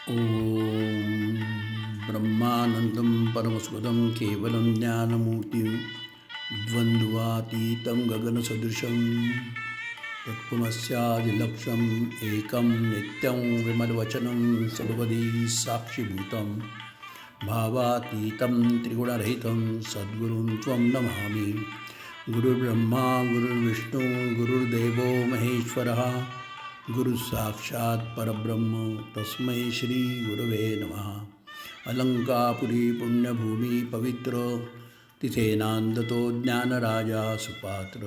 ॐ ब्रह्मानन्दं परमसुखदं केवलं ज्ञानमूर्तिं द्वन्द्वातीतं गगनसदृशं तत्त्वमस्यादिलक्ष्यम् एकं नित्यं विमलवचनं सर्वदी साक्षिभूतं भावातीतं त्रिगुणरहितं सद्गुरुं त्वं नमामि। गुरुर्ब्रह्मा गुरुर्विष्णु गुरुर्देवो महेश्वरः गुरुसाक्षात् परब्रह्म तस्मै श्री गुरवे नमः। अलंकापुरी पुण्यभूमी पवित्र तिथे नांदतो ज्ञानराजा सुपात्र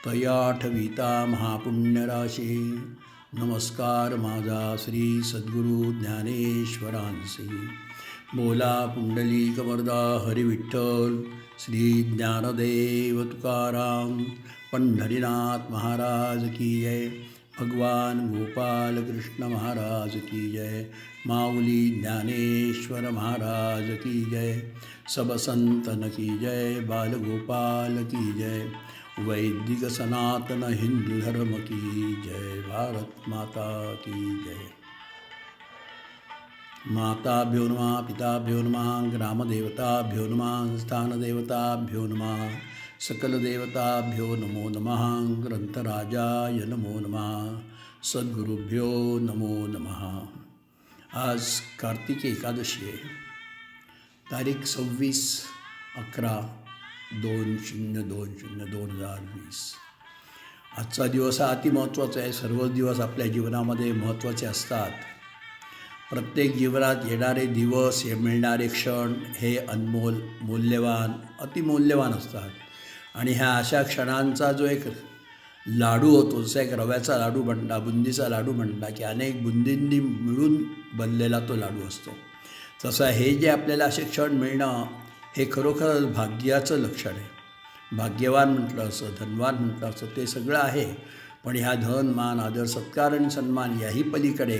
तयाठविता महापुण्यराशी नमस्कार माझा श्री सद्गुरु ज्ञानेश्वरांसी। बोला पुंडलिकवरदा हरिविठ्ठल श्री ज्ञानदेव तुकाराम पंढरीनाथ महाराज की जय। भगवान गोपाल कृष्ण महाराज की जय। माऊली ज्ञानेश्वर महाराज की जय। सब संतन की जय। बाल गोपाल की जय। वैदिक सनातन हिंदू धर्म की जय। भारत माता की जय। माताभ्यो नमः, पिताभ्यो नमः, ग्रामदेवताभ्यो नमः, स्थानदेवताभ्यो नमः, सकलदेवताभ्यो नमो नमः, ग्रंथराजाय नमो नमः, सद्गुरुभ्यो नमो नमः। आज कार्तिक एकादशी आहे, तारीख 26/11/2020। आजचा दिवस हा अतिमहत्त्वाचा आहे। सर्व दिवस आपल्या जीवनामध्ये महत्त्वाचे असतात। प्रत्येक जीवनात येणारे दिवस, हे मिळणारे क्षण हे अनमोल, मूल्यवान, अतिमूल्यवान असतात। आणि ह्या अशा क्षणांचा जो एक लाडू होतो, जसा एक रव्याचा लाडू म्हणता, बुंदीचा लाडू म्हणता की अनेक बुंदींनी मिळून बनलेला तो लाडू असतो, तसं हे जे आपल्याला असे क्षण मिळणं हे खरोखर भाग्याचं लक्षण आहे। भाग्यवान म्हटलं असं, धनवान म्हटलं असं, ते सगळं आहे। पण ह्या धन, मान, आदर, सत्कार आणि सन्मान याही पलीकडे,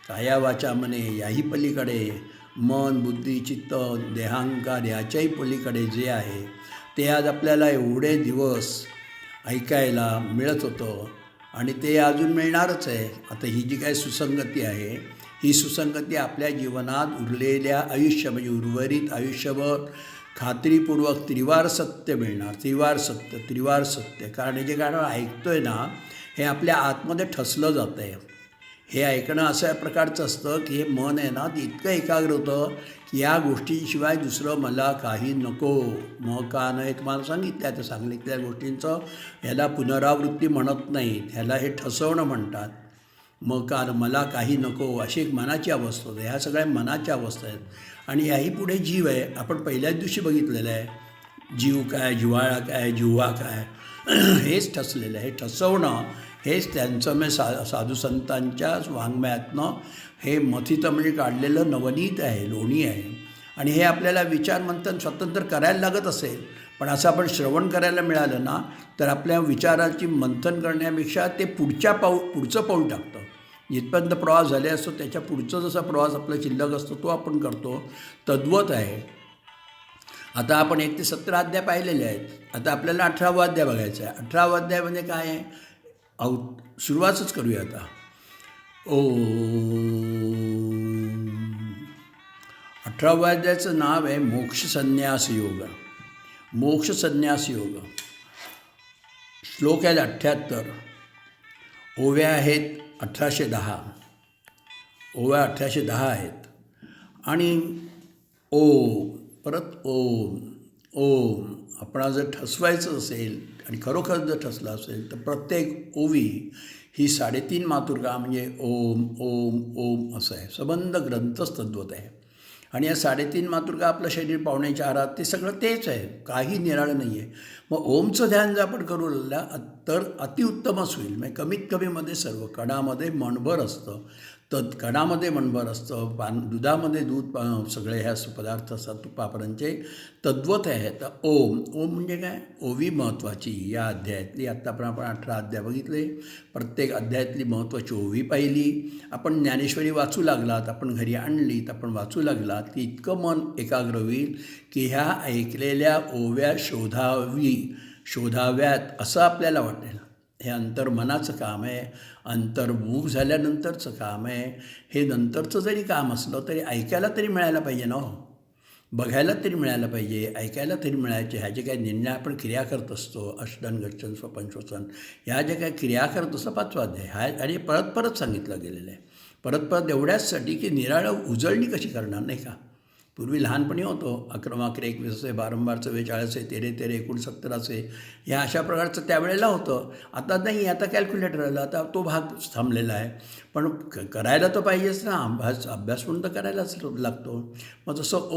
काया वाचा मने याही पलीकडे, मन, बुद्धी, चित्त, देहांकार याच्याही पलीकडे जे आहे ते आज आपल्याला एवढे दिवस ऐकायला मिळत होतं आणि ते अजून मिळणारच आहे। आता ही जी काही सुसंगती आहे, ही सुसंगती आपल्या जीवनात उरलेल्या आयुष्य म्हणजे उर्वरित आयुष्यभर खात्रीपूर्वक त्रिवार सत्य मिळणार। त्रिवार सत्य कारण जे गाणं ऐकतो आहे ना, हे आपल्या आतमध्ये ठसलं जातं आहे। हे ऐकणं अशा प्रकारचं असतं की हे मन आहे ना, ते इतकं एकाग्र होतं की या गोष्टींशिवाय दुसरं मला काही नको। मग का नाही तुम्हाला सांगितलं आहे, तर सांगितलेल्या गोष्टींचं ह्याला पुनरावृत्ती म्हणत नाहीत, ह्याला हे ठसवणं म्हणतात। मग का मला काही नको अशी एक मनाची अवस्था होते। ह्या सगळ्या मनाच्या अवस्था आहेत आणि याही पुढे जीव आहे। आपण पहिल्याच दिवशी बघितलेलं आहे, जीव काय, जिव्हाळा काय, जिव्हा काय, हेच ठसलेलं आहे। हे ठसवणं हेच त्यांचं मी साधुसंतांच्या वाङ्मयातनं हे मथित म्हणजे काढलेलं नवनीत आहे, लोणी आहे। आणि हे आपल्याला विचारमंथन स्वतंत्र करायला लागत असेल, पण असं आपण श्रवण करायला मिळालं ना, तर आपल्या विचाराची मंथन करण्यापेक्षा ते पुढचं पाऊल टाकतं। जिथपर्यंत प्रवास झाले असतो त्याच्या पुढचा जसा प्रवास आपला शिल्लक असतो तो आपण करतो, तद्वत आहे। आता आपण 1 ते 17 अध्याय पाहिलेले आहेत। आता आपल्याला 18वा अध्याय बघायचा आहे। 18वा अध्याय म्हणजे काय आहे, सुरुवातच करूया आता। ओम 18व्या अध्यायाचं नाव आहे मोक्ष संन्यास योग। मोक्ष संन्यास योग श्लोक आहेत 78, ओव्या आहेत 1810, ओव्या 1810 आहेत। आणि परत ओम आपणाला जर ठसवायचं असेल आणि खरोखर जर ठसलं असेल तर प्रत्येक ओवी ही 3.5 मातुर्गा म्हणजे ओम ओम ओम असं आहे। संबंध ग्रंथच तद्वत आहे। आणि या 3.5 मातुर्गा आपलं शरीर पावण्याच्या आहारात ते सगळं तेच आहे, काही निराळं नाही आहे। मग ओमचं ध्यान जर आपण करू लागला तर अतिउत्तमच होईल। म्हणजे कमीत कमीमध्ये सर्व कणामध्ये मणभर असतं, तर कणामध्ये मणभर असतं, दुधामध्ये दूध, सगळे ह्या पदार्थ असतात तुपापर्यंतचे तद्वत आहे। तर ओम म्हणजे काय, ओवी महत्त्वाची या अध्यायातली। आत्ता आपण 18 अध्याय बघितले, प्रत्येक अध्यायातली महत्त्वाची ओवी पाहिली। आपण ज्ञानेश्वरी वाचू लागलात, आपण घरी आणलीत, आपण वाचू लागलात की इतकं मन एकाग्र होईल की ह्या ऐकलेल्या ओव्या शोधाव्यात असं आपल्याला वाटेल। हे अंतर्मनाचं काम आहे, अंतर्मुख झाल्यानंतरचं काम आहे. हे नंतरचं जरी काम असलं तरी ऐकायला तरी मिळायला पाहिजे ना हो. बघायला तरी मिळायला पाहिजे, ऐकायला तरी मिळायचे. ह्या जे काही निर्णय आपण क्रिया करत असतो, अष्टन गच्छन स्वपन श्वसन, ह्या ज्या काही क्रिया करत असतो 5वा अध्याय हा, आणि परत परत सांगितलं गेलेलं आहे. परत परत एवढ्याचसाठी की निराळं उजळणी कशी करणार, नाही का. पूर्वी लहानपणी होतो 11 21 12 44 तेरे तेरे 69 ह्या अशा प्रकारचं त्यावेळेला होतं. आता नाही, आता कॅल्क्युलेटर आलं, आता तो भाग थांबलेला आहे. पण करायला तर पाहिजेच ना, अभ्यास म्हणून तर करायलाच लागतो. मग जसं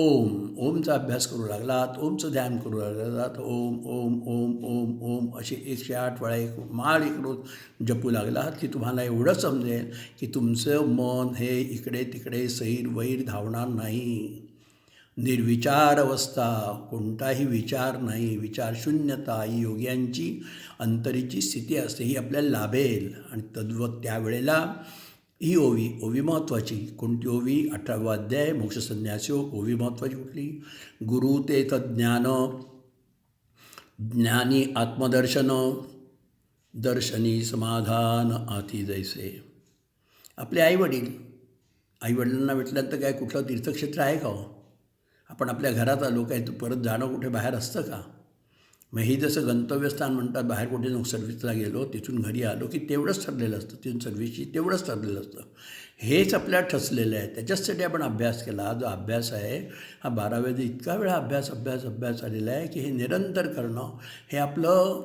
ओमचा अभ्यास करू लागलात, ओमचं ध्यान करू लागलात, ओम ओम ओम ओम ओम असे 108 वेळा एक माळ एक रोज जपू लागलात की तुम्हाला एवढं समजेल की तुमचं मन हे इकडे तिकडे सैर वैर धावणार नाही. निर्विचार अवस्था, कोणताही विचार नाही, विचारशून्यता ही योग्यांची अंतरीची स्थिती असते. ही आपल्याला लाभेल. आणि तद्वत त्यावेळेला ही ओवी महत्त्वाची. कोणती ओवी? 18वा अध्याय मोक्षसंन्यासयोग. ओवी महत्त्वाची कुठली? गुरु ते तज्ज्ञान, ज्ञानी आत्मदर्शन, दर्शनी समाधान आती जैसे. आपले आईवडिलांना भेटल्यानंतर काय कुठलं तीर्थक्षेत्र आहे का हो? आपण आपल्या घरात आलो काय तर परत जाणं कुठे बाहेर असतं का? मग ही जसं गंतव्यस्थान म्हणतात, बाहेर कुठे सर्व्हिसला गेलो तिथून घरी आलो की तेवढंच ठरलेलं असतं, तिथून सर्व्हिसची तेवढंच ठरलेलं असतं. हेच आपल्याला ठसलेलं आहे. त्याच्याचसाठी आपण अभ्यास केला. जो अभ्यास आहे हा 12व्याचा इतका वेळा अभ्यास आलेला आहे की हे निरंतर करणं हे आपलं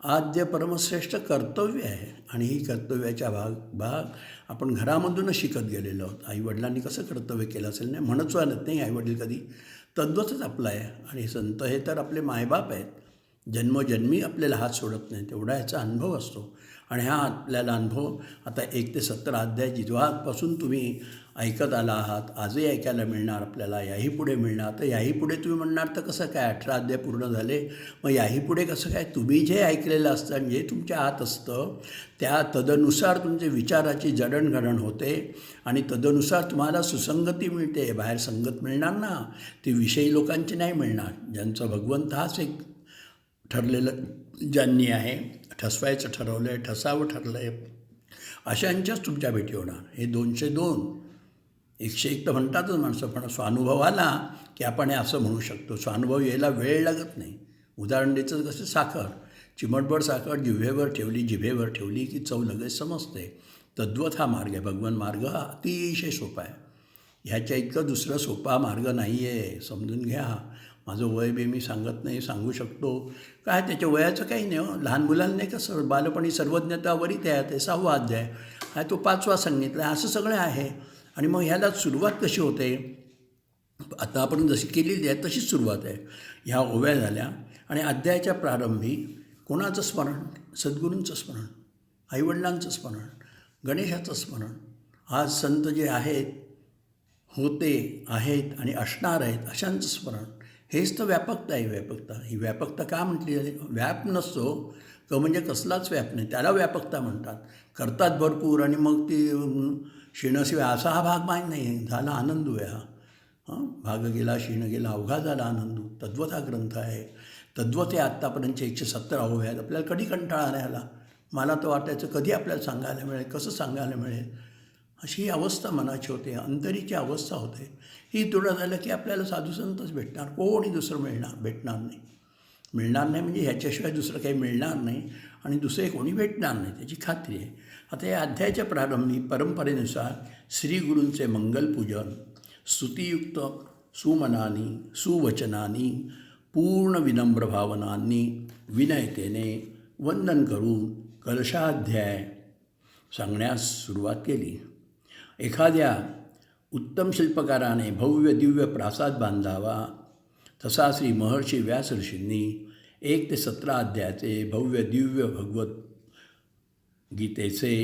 आद्य परमश्रेष्ठ कर्तव्य आहे. आणि ही कर्तव्याच्या भाग आपण घरामधूनच शिकत गेलेलो आहोत. आईवडिलांनी कसं कर्तव्य केलं असेल नाही म्हणत आणत नाही आईवडील कधी, तद्वतच आपलं आहे. आणि संत हे तर आपले मायबाप आहेत, जन्मोजन्मी आपल्याला हात सोडत नाही, तेवढा ह्याचा अनुभव असतो. आणि हा आपल्याला अनुभव आता 1 ते 17 अध्याय जिजवापासून तुम्ही ऐकत आला आहात, आजही ऐकायला मिळणार आपल्याला, याही पुढे मिळणार. तर याही पुढे तुम्ही म्हणणार तर कसं काय, 18 अध्याय पूर्ण झाले, मग याही पुढे कसं काय? तुम्ही जे ऐकलेलं असतं आणि जे तुमच्या आत असतं त्या तदनुसार तुमचे विचाराची जडणघडण होते आणि तदनुसार तुम्हाला सुसंगती मिळते. बाहेर संगत मिळणार ना, ती विषयी लोकांची नाही मिळणार. ज्यांचं भगवंत हाच एक ठरलेलं ज्यांनी आहे, ठसवायचं ठरवलं आहे, ठसावं ठरलं आहे, अशांच्याच तुमच्या भेटी होणार. हे 202 101 तर म्हणतातच माणसं, पण स्वानुभव आला की आपण हे असं म्हणू शकतो. स्वानुभव यायला वेळ लागत नाही. उदाहरण द्यायचं कसं, साखर, चिमटभर साखर जिभेवर ठेवली की चव लगेच समजते. तद्वत हा मार्ग आहे. भगवान मार्ग हा अतिशय सोपा आहे. ह्याच्या इतकं दुसरा सोपा मार्ग नाही आहे, समजून घ्या. माझं वय मी सांगत नाही, सांगू शकतो काय, त्याच्या वयाचं काही नाही हो. लहान मुलांना नाही कसं बालपणी सर्वज्ञता वरीत आहे, ते 6वा अध्याय हा, तो 5वा सांगितला. असं सगळं आहे. आणि मग ह्याला सुरुवात कशी होते? आता आपण जशी केलेली आहे तशीच सुरुवात आहे. ह्या ओव्या झाल्या आणि अध्यायाच्या प्रारंभी कोणाचं स्मरण? सद्गुरूंचं स्मरण, आईवडिलांचं स्मरण, गणेशाचं स्मरण. आज संत जे आहेत, होते, आहेत आणि असणार आहेत अशांचं स्मरण. हेच तर व्यापकता आहे. ही व्यापकता का म्हटली जाते? व्याप नसतो म्हणजे कसलाच व्याप नाही, त्याला व्यापकता म्हणतात. करतात भरपूर आणि मग ती क्षीणशिवाय असा हा भाग माहीत नाही. झाला आनंदू आहे हा. भाग गेला, क्षीण गेला, अवघा झाला आनंदू. तद्वत हा ग्रंथ आहे. तद्वत हे आत्तापर्यंतचे 117 ओव्या आहेत. आपल्याला कधी कंटाळा नाही आला. मला तर वाटायचं कधी आपल्याला सांगायला मिळेल, कसं सांगायला मिळेल, अशी ही अवस्था मनाची होते, अंतरीची अवस्था होते. ही थोडं झालं की आपल्याला साधूसंतच भेटणार, कोणी दुसरं भेटणार नाही म्हणजे ह्याच्याशिवाय दुसरं काही मिळणार नाही आणि दुसरे कोणी भेटणार नाही, त्याची खात्री आहे. आता या अध्यायाच्या प्रारंभी परंपरेनुसार श्रीगुरूंचे मंगलपूजन स्तुतियुक्त सुमनानी सुवचनानी पूर्ण विनम्र भावनांनी विनयतेने वंदन करून कलशाध्याय सांगण्यास सुरुवात केली. एखाद्या उत्तम शिल्पकाराने भव्य दिव्य प्रासाद बांधावा, तसा श्री महर्षी व्यास ऋषींनी 1 ते 17 अध्यायाचे भव्य दिव्य भगवत गीतेचे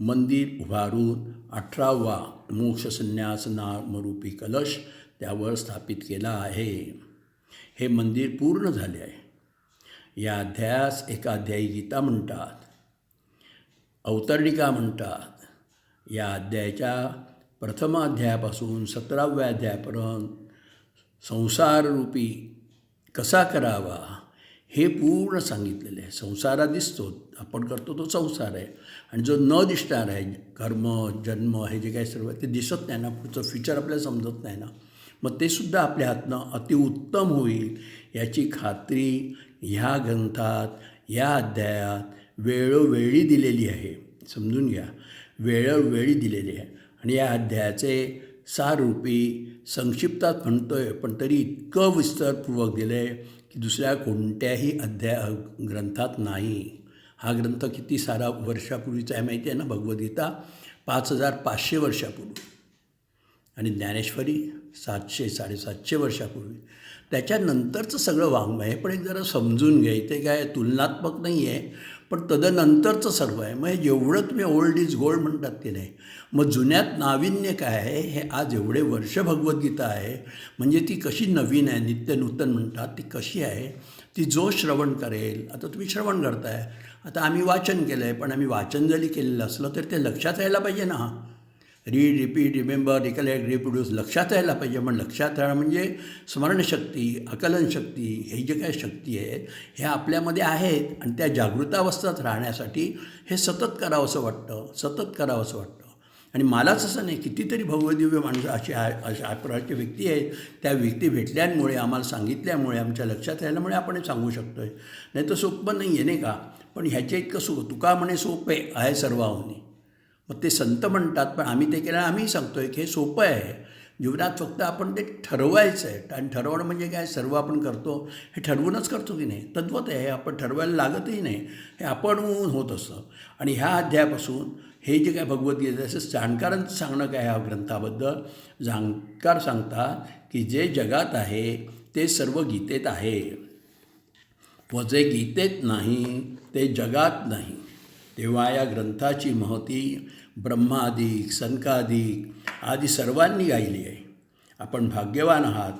मंदिर उभारून 18वा मोक्षसंन्यास नामरूपी कलश त्यावर स्थापित केला आहे. हे मंदिर पूर्ण झाले आहे. या अध्यायास एका अध्यायी गीता म्हणतात, अवतरणिका म्हणतात. या अध्यायाच्या प्रथम अध्यायापासून 17व्या अध्यायापर्यंत संसाररूपी कसा करावा हे पूर्ण सांगितलेलं आहे. संसार दिसतो, आपण करतो तो संसार आहे, आणि जो न दिसणार आहे कर्म जन्म हे जे काही सर्व ते दिसत नाही ना, पुढचं फ्युचर आपल्याला समजत नाही ना, मग ते सुद्धा आपल्या हातनं अतिउत्तम होईल याची खात्री ह्या ग्रंथात या अध्यायात वेळोवेळी दिलेली आहे. समजून घ्या, वेळोवेळी दिलेली आहे. आणि या अध्यायाचे सारूपी संक्षिप्तात म्हणतो आहे, पण तरी इतकं विस्तारपूर्वक दिलं आहे की दुसऱ्या कोणत्याही ग्रंथात नाही. हा ग्रंथ किती सारा वर्षापूर्वीचा आहे माहिती आहे ना, भगवद्गीता 5500 वर्षापूर्वी, आणि ज्ञानेश्वरी 700-750 वर्षापूर्वी. त्याच्यानंतरचं सगळं वाङ्मय आहे. पण एक जरा समजून घ्या, इथे काय तुलनात्मक नाही आहे, पण तदनंतरचं सर्व आहे. मग जेवढं तुम्ही ओल्ड इज गोल्ड म्हणतात की नाही, मग जुन्यात नाविन्य काय आहे, हे आज एवढे वर्ष भगवद्गीता आहे, म्हणजे ती कशी नवीन आहे, नित्य नूतन म्हणतात, ती कशी आहे, ती जो श्रवण करेल. आता तुम्ही श्रवण करताय, आता आम्ही वाचन केलं आहे, पण आम्ही वाचन जरी केलेलं असलं तर ते लक्षात यायला पाहिजे ना. Read, repeat, remember, recollect, reproduce, लक्षात यायला पाहिजे. पण लक्षात राहणं म्हणजे स्मरणशक्ती, आकलनशक्ती, हे जे काही शक्ती आहेत हे आपल्यामध्ये आहेत, आणि त्या जागृतावस्थेत राहण्यासाठी हे सतत करावंसं वाटतं, सतत करावंसं वाटतं. आणि मलाच असं नाही, कितीतरी भगवदिव्य माणसं अशा प्रकारची व्यक्ती आहेत, त्या व्यक्ती भेटल्यामुळे, आम्हाला सांगितल्यामुळे, आमच्या लक्षात राहिल्यामुळे आपण सांगू शकतो आहे. नाही तर सोपं नाही आहे, नाही का. पण ह्याच्या इतकं तुका म्हणे सोपे आहे सर्वांनी. मग ते संत म्हणतात, पण आम्ही ते केलं, आम्ही सांगतो आहे की हे सोपं आहे जीवनात. फक्त आपण ते ठरवायचं आहे. आणि ठरवणं म्हणजे काय, सर्व आपण करतो हे ठरवूनच करतो की नाही, तद्वत आहे. आपण ठरवायला लागतही नाही, हे आपण होत असतं. आणि ह्या अध्यायापासून हे जे काय भगवद्गीता असं जाणकारांचं सांगणं काय ह्या ग्रंथाबद्दल, जाणकार सांगतात की जे जगात आहे ते सर्व गीतेत आहे, व जे गीतेत नाही ते जगात नाही. तेव्हा या ग्रंथाची महती ब्रह्मादिक सनकादिक आदी सर्वांनी गायली आहे. आपण भाग्यवान आहात,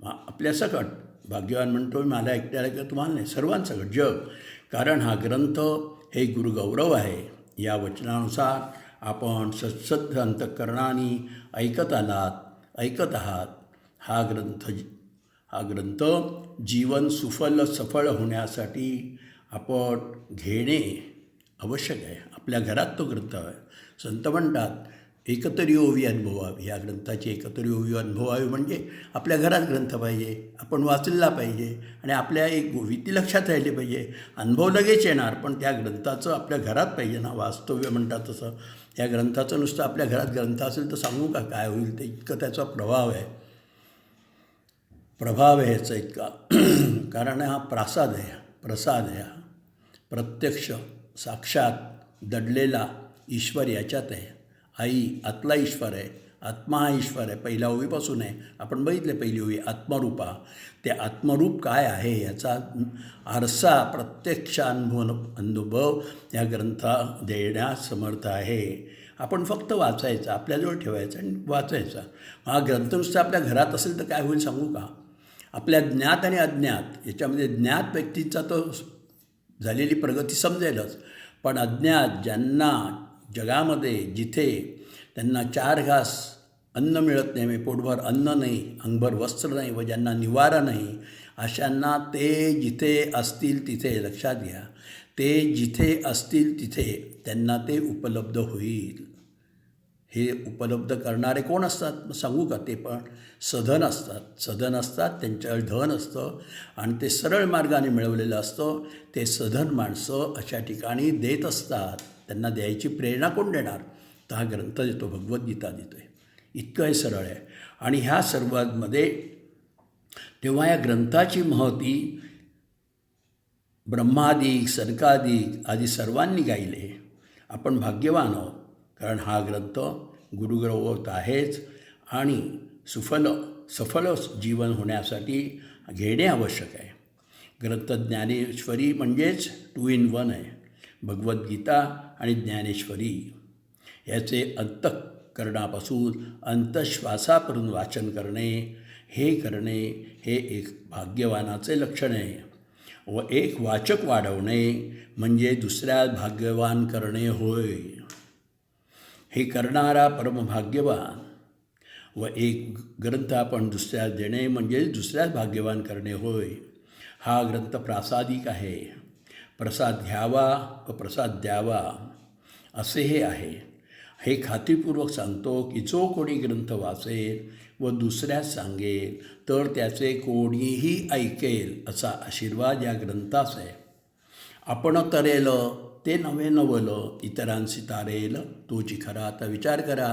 आपल्या सकट भाग्यवान म्हणतो मला एकट्याला किंवा तुम्हाला नाही, सर्वांसकट जग. कारण हा ग्रंथ हे गुरुगौरव आहे. या वचनानुसार आपण सत्सद्ध अंतःकरणाने ऐकत आहात. हा ग्रंथ जीवन सफळ होण्यासाठी आपण घेणे आवश्यक आहे. आपल्या घरात तो ग्रंथ आहे. संत म्हणतात एकतरी ओवी अनुभवावी. या ग्रंथाची एकतरी ओवी अनुभवावी म्हणजे आपल्या घरात ग्रंथ पाहिजे, आपण वाचलेला पाहिजे, आणि आपल्या एक ती लक्षात राहिली पाहिजे. अनुभव लगेच येणार, पण त्या ग्रंथाचं आपल्या घरात पाहिजे ना. वास्तव्य म्हणतात तसं या ग्रंथाचं नुसतं आपल्या घरात ग्रंथ असेल तर सांगू का काय होईल ते, इतकं त्याचा प्रभाव आहे ह्याचा इतका. कारण हा प्रसाद आहे, प्रत्यक्ष साक्षात दडलेला ईश्वर याच्यात आहे. आई आतला ईश्वर आहे, आत्मा हा ईश्वर आहे. पहिल्या ओवीपासून आहे, आपण बघितले पहिली ओवी आत्मरूपा. ते आत्मरूप काय आहे याचा आरसा प्रत्यक्ष अनुभव या ग्रंथा देण्यास समर्थ आहे. आपण फक्त वाचायचा, आपल्याजवळ ठेवायचा आणि वाचायचा. हा ग्रंथ नुसता आपल्या घरात असेल तर काय होईल सांगू का. आपल्या ज्ञात आणि अज्ञात याच्यामध्ये ज्ञात व्यक्तींचा तो झालेली प्रगती समजेलच, पण अज्ञात ज्यांना जगामध्ये जिथे त्यांना 4 घास अन्न मिळत नाही, पोटभर अन्न नाही, अंगभर वस्त्र नाही, व ज्यांना निवारा नाही, अशांना ते जिथे असतील तिथे, लक्षात घ्या, ते जिथे असतील तिथे त्यांना ते उपलब्ध होईल. हे उपलब्ध करणारे कोण असतात सांगू का. ते पण सधन असतात, त्यांच्यावर धन असतं आणि ते सरळ मार्गाने मिळवलेलं असतं. ते सधन माणसं अशा ठिकाणी देत असतात. त्यांना द्यायची प्रेरणा कोण देणार, तर हा ग्रंथ देतो, भगवद्गीता देतो आहे. इतकं हे सरळ आहे. आणि ह्या सर्वांमध्ये तेव्हा या ग्रंथाची महती ब्रह्मादिक सनकादिक आदी सर्वांनी गायले. आपण भाग्यवान आहोत, कारण हा ग्रंथ गुरुगौरव आहेच, आणि सफल जीवन होण्यासाठी घेणे आवश्यक आहे. ग्रंथ ज्ञानेश्वरी म्हणजेच 2 in 1 आहे. भगवद्गीता आणि ज्ञानेश्वरी याचे अंतःकरणापासून अंतश्वासापर्यंत वाचन करणे हे एक भाग्यवानाचे लक्षण आहे. व एक वाचक वाढवणे म्हणजे दुसऱ्या भाग्यवान करणे होय. हे करणारा परमभाग्यवान. व एक ग्रंथ आपण दुसऱ्यास देणे म्हणजे दुसऱ्यास भाग्यवान करणे होय. हा ग्रंथ प्रासादिक आहे. प्रसाद घ्यावा व प्रसाद द्यावा असे हे आहे. हे खात्रीपूर्वक सांगतो की जो कोणी ग्रंथ वाचेल व दुसऱ्यास सांगेल तर त्याचे कोणीही ऐकेल असा आशीर्वाद या ग्रंथास आहे. आपण तरेल ते नवे नवलं, इतरांशी तारेल तोची खरा. आता विचार करा,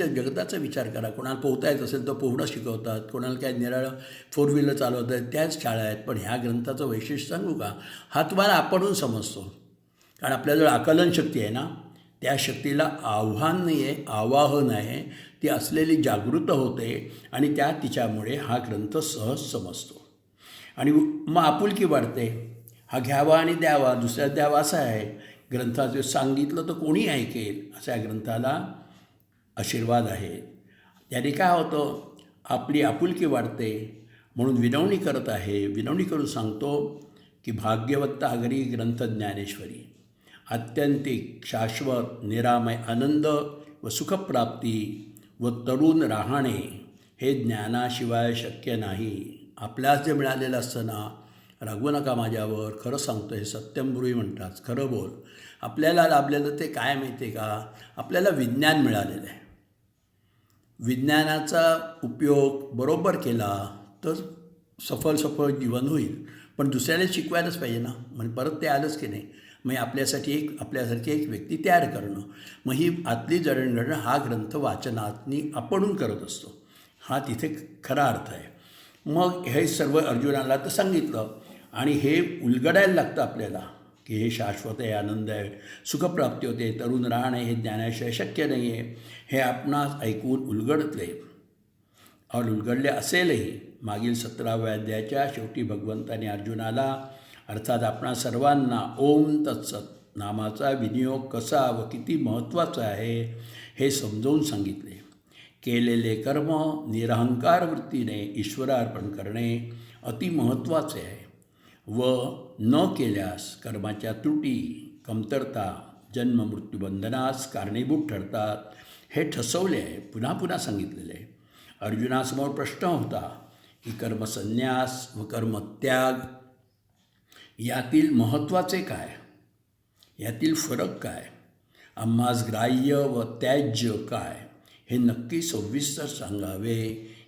जगताचा विचार करा. कोणाला पोहता येत असेल तर पोहणं शिकवतात, कोणाला काय निराळं 4 व्हीलर चालवत आहेत त्याच शाळा आहेत. पण ह्या ग्रंथाचं वैशिष्ट्य सांगू का, हा तुम्हाला आपणहून समजतो. कारण आपल्याजवळ आकलन शक्ती आहे ना, त्या शक्तीला आव्हान नाही आहे, आवाहन आहे. ती असलेली जागृत होते आणि तिच्यामुळे हा ग्रंथ सहज समजतो आणि मग आपुलकी वाढते. हा घ्यावा आणि द्यावा, दुसऱ्यात द्यावा असा आहे. ग्रंथाचं सांगितलं तर कोणी ऐकेल अशा ग्रंथाला आशीर्वाद आहे. त्याने काय होतं, आपली आपुलकी वाढते. म्हणून विनवणी करत आहे. विनवणी करून सांगतो की भाग्यवत्ता घरी ग्रंथ ज्ञानेश्वरी, आत्यंतिक शाश्वत निरामय आनंद व सुखप्राप्ती व तरुण राहणे हे ज्ञानाशिवाय शक्य नाही. आपल्यास जे मिळालेलं असतं ना, रागवू नका माझ्यावर, खरं सांगतो, हे सत्यमब्रूही म्हणतात, खरं बोल. आपल्याला लाभलेलं ते काय माहिती आहे का, आपल्याला विज्ञान मिळालेलं आहे. विज्ञानाचा उपयोग बरोबर केला तर सफल जीवन होईल. पण दुसऱ्याला शिकवायलाच पाहिजे ना, म्हणजे परत ते आलंच की नाही. मग आपल्यासारखी एक व्यक्ती तयार करणं, मग ही आतली जडणघडण हा ग्रंथ वाचनातनी आपणहून करत असतो. हा तिथे खरा अर्थ आहे. मग हे सर्व अर्जुनाला तर सांगितलं आणि हे उलगडायला लागतं आपल्याला की हे शाश्वत आहे, आनंद आहे, सुखप्राप्ती होते, तरुण राहणे हे ज्ञानाशिवाय शक्य नाही आहे. हे आपणास ऐकून उलगडले और उलगडले असेलही. मागील 17व्या अध्यायाच्या शेवटी भगवंताने अर्जुनाला अर्थात आपणा सर्वांना ओम तत्सत नामाचा विनियोग कसा व किती महत्त्वाचा आहे हे समजावून सांगितले. केलेले कर्म निरहंकार वृत्तीने ईश्वरार्पण करणे अति महत्त्वाचे आहे व न केल्यास कर्माच्या त्रुटी, कमतरता जन्ममृत्यूबंधनास कारणीभूत ठरतात हे ठसवले आहे, पुन्हा पुन्हा सांगितलेले आहे. अर्जुनासमोर प्रश्न होता की कर्मसन्यास व कर्मत्याग यातील महत्त्वाचे काय, यातील फरक काय, आम्हास ग्राह्य व त्याज्य काय हे नक्की सविस्तर सांगावे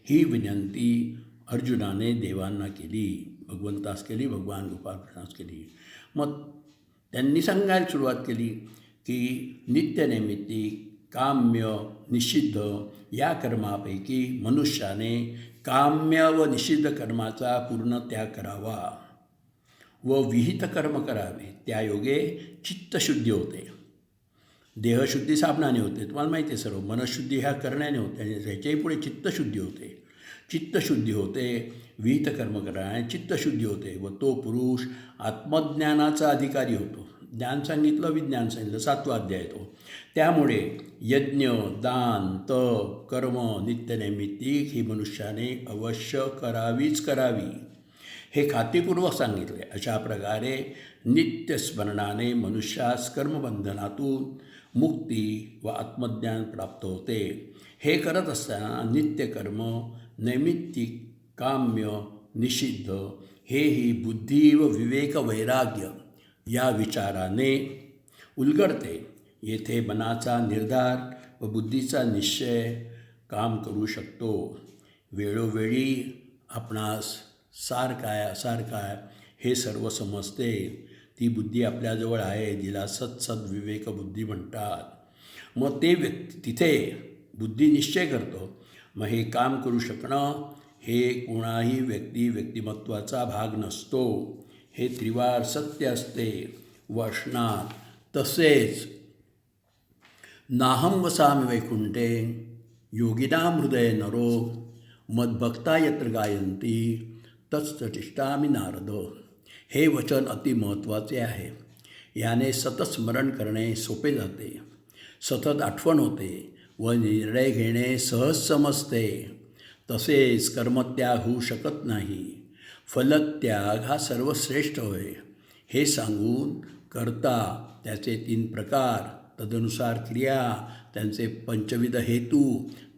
ही विनंती अर्जुनाने देवांना केली, भगवंतास केली, भगवान गोपाळकृष्णास केली. मग त्यांनी सांगायला सुरुवात केली की नित्यनैमित्तिक, काम्य, निषिद्ध या कर्मापैकी मनुष्याने काम्य व निषिद्ध कर्माचा पूर्ण त्याग करावा व विहित कर्म करावे. त्यायोगे चित्तशुद्धी होते. देहशुद्धी साबणाने होते, तुम्हाला माहिती आहे सर्व. मनशुद्धी ह्या करण्याने होते आणि ह्याच्याही पुढे चित्तशुद्धी होते. चित्तशुद्धी होते विहित कर्म करण्याने, चित्तशुद्धी होते व तो पुरुष आत्मज्ञानाचा अधिकारी होतो. ज्ञान सांगितलं, विज्ञान सांगितलं, 7वा अध्याय तो. त्यामुळे यज्ञ, दान, तप, कर्म नित्यनैमित्तिक ही मनुष्याने अवश्य करावी हे खात्रीपूर्वक सांगितले. अशा प्रकारे नित्यस्मरणाने मनुष्यास कर्मबंधनातून मुक्ती व आत्मज्ञान प्राप्त होते. हे करत असताना नित्यकर्म, नैमित्तिक, काम्य, निषिद्ध हेही बुद्धी व विवेक वैराग्य या विचाराने उलगडते. येथे मनाचा निर्धार व बुद्धीचा निश्चय काम करू शकतो. वेळोवेळी आपणास सार काय असार काय हे सर्व समजते. ती बुद्धी आपल्याजवळ आहे, जिला सद्विवेक बुद्धी म्हणतात. मग ते तिथे बुद्धी निश्चय करतो. मग हे काम करू शकणं हे कोणाही व्यक्तिमत्वाचा भाग नसतो. हे त्रिवार सत्य असते व असणार. तसेच नाहं वसामि वैकुंठे योगिनां हृदये नरो मद्भक्ता यत्र गायन्ति तत्सतिष्ठामि नारद. हे वचन अति महत्त्वाचे आहे. याने सतत स्मरण करणे सोपे जाते, सतत आठवण होते व निर्णय घेणे सहज समजते. तसेच कर्मत्याग होऊ शकत नाही. फलत्याग हा सर्वश्रेष्ठ होय हे सांगून करता त्याचे 3 प्रकार तदनुसार क्रिया, त्यांचे पंचविध हेतू,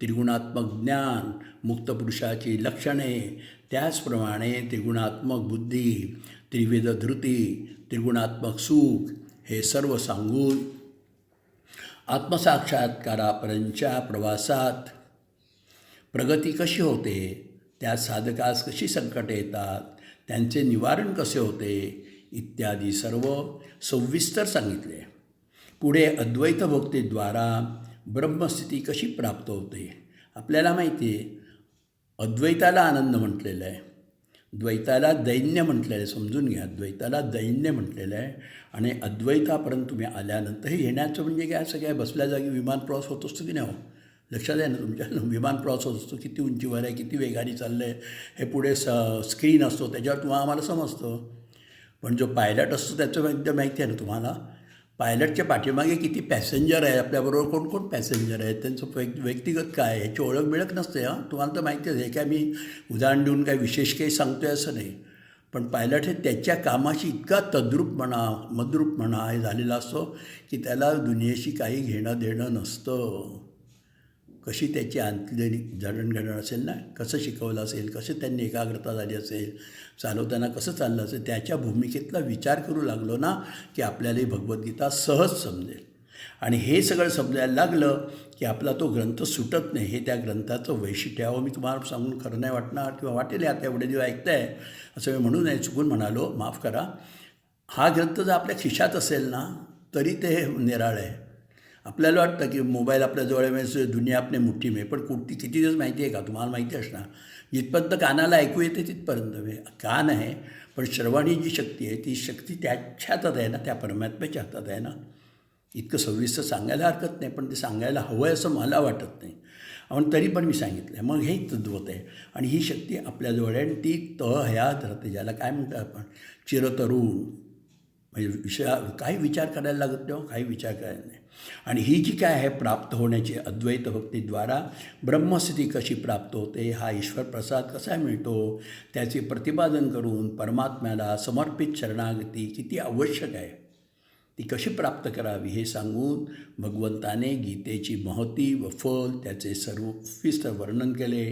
त्रिगुणात्मक ज्ञान, मुक्त पुरुषाची लक्षणे, त्याचप्रमाणे त्रिगुणात्मक बुद्धी, त्रिविध धृती, त्रिगुणात्मक सुख, हे सर्व सांगून आत्मसाक्षात्कारापर्यंतच्या प्रवासात प्रगती कशी होते, त्या साधकास कशी संकटे येतात, त्यांचे निवारण कसे होते इत्यादी सर्व सविस्तर सांगितले. पुढे अद्वैत भक्तीद्वारा ब्रह्मस्थिती कशी प्राप्त होते. आपल्याला माहिती आहे, अद्वैताला आनंद म्हटलेलं आहे, द्वैताला दैन्य म्हटलेलं आहे. समजून घ्या, द्वैताला दैन्य म्हटलेलं आहे. आणि अद्वैतापर्यंत तुम्ही आल्यानंतर हे येण्याचं म्हणजे काय, असं काय बसल्या जागी विमान प्रवास होत असतो की नाही हो. लक्षात आहे ना तुमच्या, विमान प्रवास होत असतो, किती उंचीवर आहे, किती वेगाने चाललं आहे, हे पुढे स्क्रीन असतो, त्याच्यावर तुम्हाला आम्हाला समजतं. पण जो पायलट असतो त्याचं एकदम माहिती आहे ना तुम्हाला, पायलटच्या पाठीमागे किती पॅसेंजर आहे, आपल्याबरोबर कोण कोण पॅसेंजर आहेत, त्यांचं व्यक्तिगत काय आहे याची ओळख बिळख नसते. हां, तुम्हाला तर माहितीच आहे. काय मी उदाहरण देऊन काय विशेष काही सांगतो आहे असं नाही. पण पायलट हे त्याच्या कामाशी इतका मद्रूप म्हणा हे झालेला असतो की त्याला दुनियेशी काही घेणं देणं नसतं. कशी त्याची आंतली जडणघडण असेल ना, कसं शिकवलं असेल, कसे त्यांनी एकाग्रता झाली असेल, चालवताना कसं चाललं असेल, त्याच्या भूमिकेतला विचार करू लागलो ना की आपल्यालाही भगवद्गीता सहज समजेल. आणि हे सगळं समजायला लागलं की आपला तो ग्रंथ सुटत नाही. हे त्या ग्रंथाचं वैशिष्ट्य आहे. मी तुम्हाला सांगून खरं नाही वाटणार किंवा वाटेल आता एवढे दिवस ऐकताय असं मी म्हणून नाही, चुकून म्हणालो, माफ करा. हा ग्रंथ जर आपल्या खिशात असेल ना तरी ते निराळ आहे. आपल्याला वाटतं की मोबाईल आपल्याजवळ आहे, दुनिया आपल्या मुठ्ठी में, पण किती दिवस माहिती आहे का, तुम्हाला माहिती असणार. जिथपर्यंत कानाला ऐकू येते तिथपर्यंत कान आहे, पण श्रवणी जी शक्ती आहे ती शक्ती त्याच्या हातात आहे ना, त्या परमात्म्याच्या हातात आहे ना. इतकं सविस्तर सांगायला हरकत नाही, पण ते सांगायला हवं आहे असं मला वाटत नाही. पण तरी पण मी सांगितलं आहे. मग हे तद्वत आहे. आणि ही शक्ती आपल्याजवळ आहे आणि ती हयात राहते, ज्याला काय म्हणतात आपण चिरतरुण. म्हणजे काही विचार करायला लागत नाही, काही विचार करायला नाही. आणि ही जी काय आहे प्राप्त होण्याची अद्वैत भक्तीद्वारा ब्रह्मस्थिती कशी प्राप्त होते, हा ईश्वर प्रसाद कसा मिळतो, त्याचे प्रतिपादन करून परमात्म्याला समर्पित शरणागती किती आवश्यक आहे, ती कशी प्राप्त करावी हे सांगून भगवंताने गीतेची महती व फल त्याचे सर्वविस्तर वर्णन केले.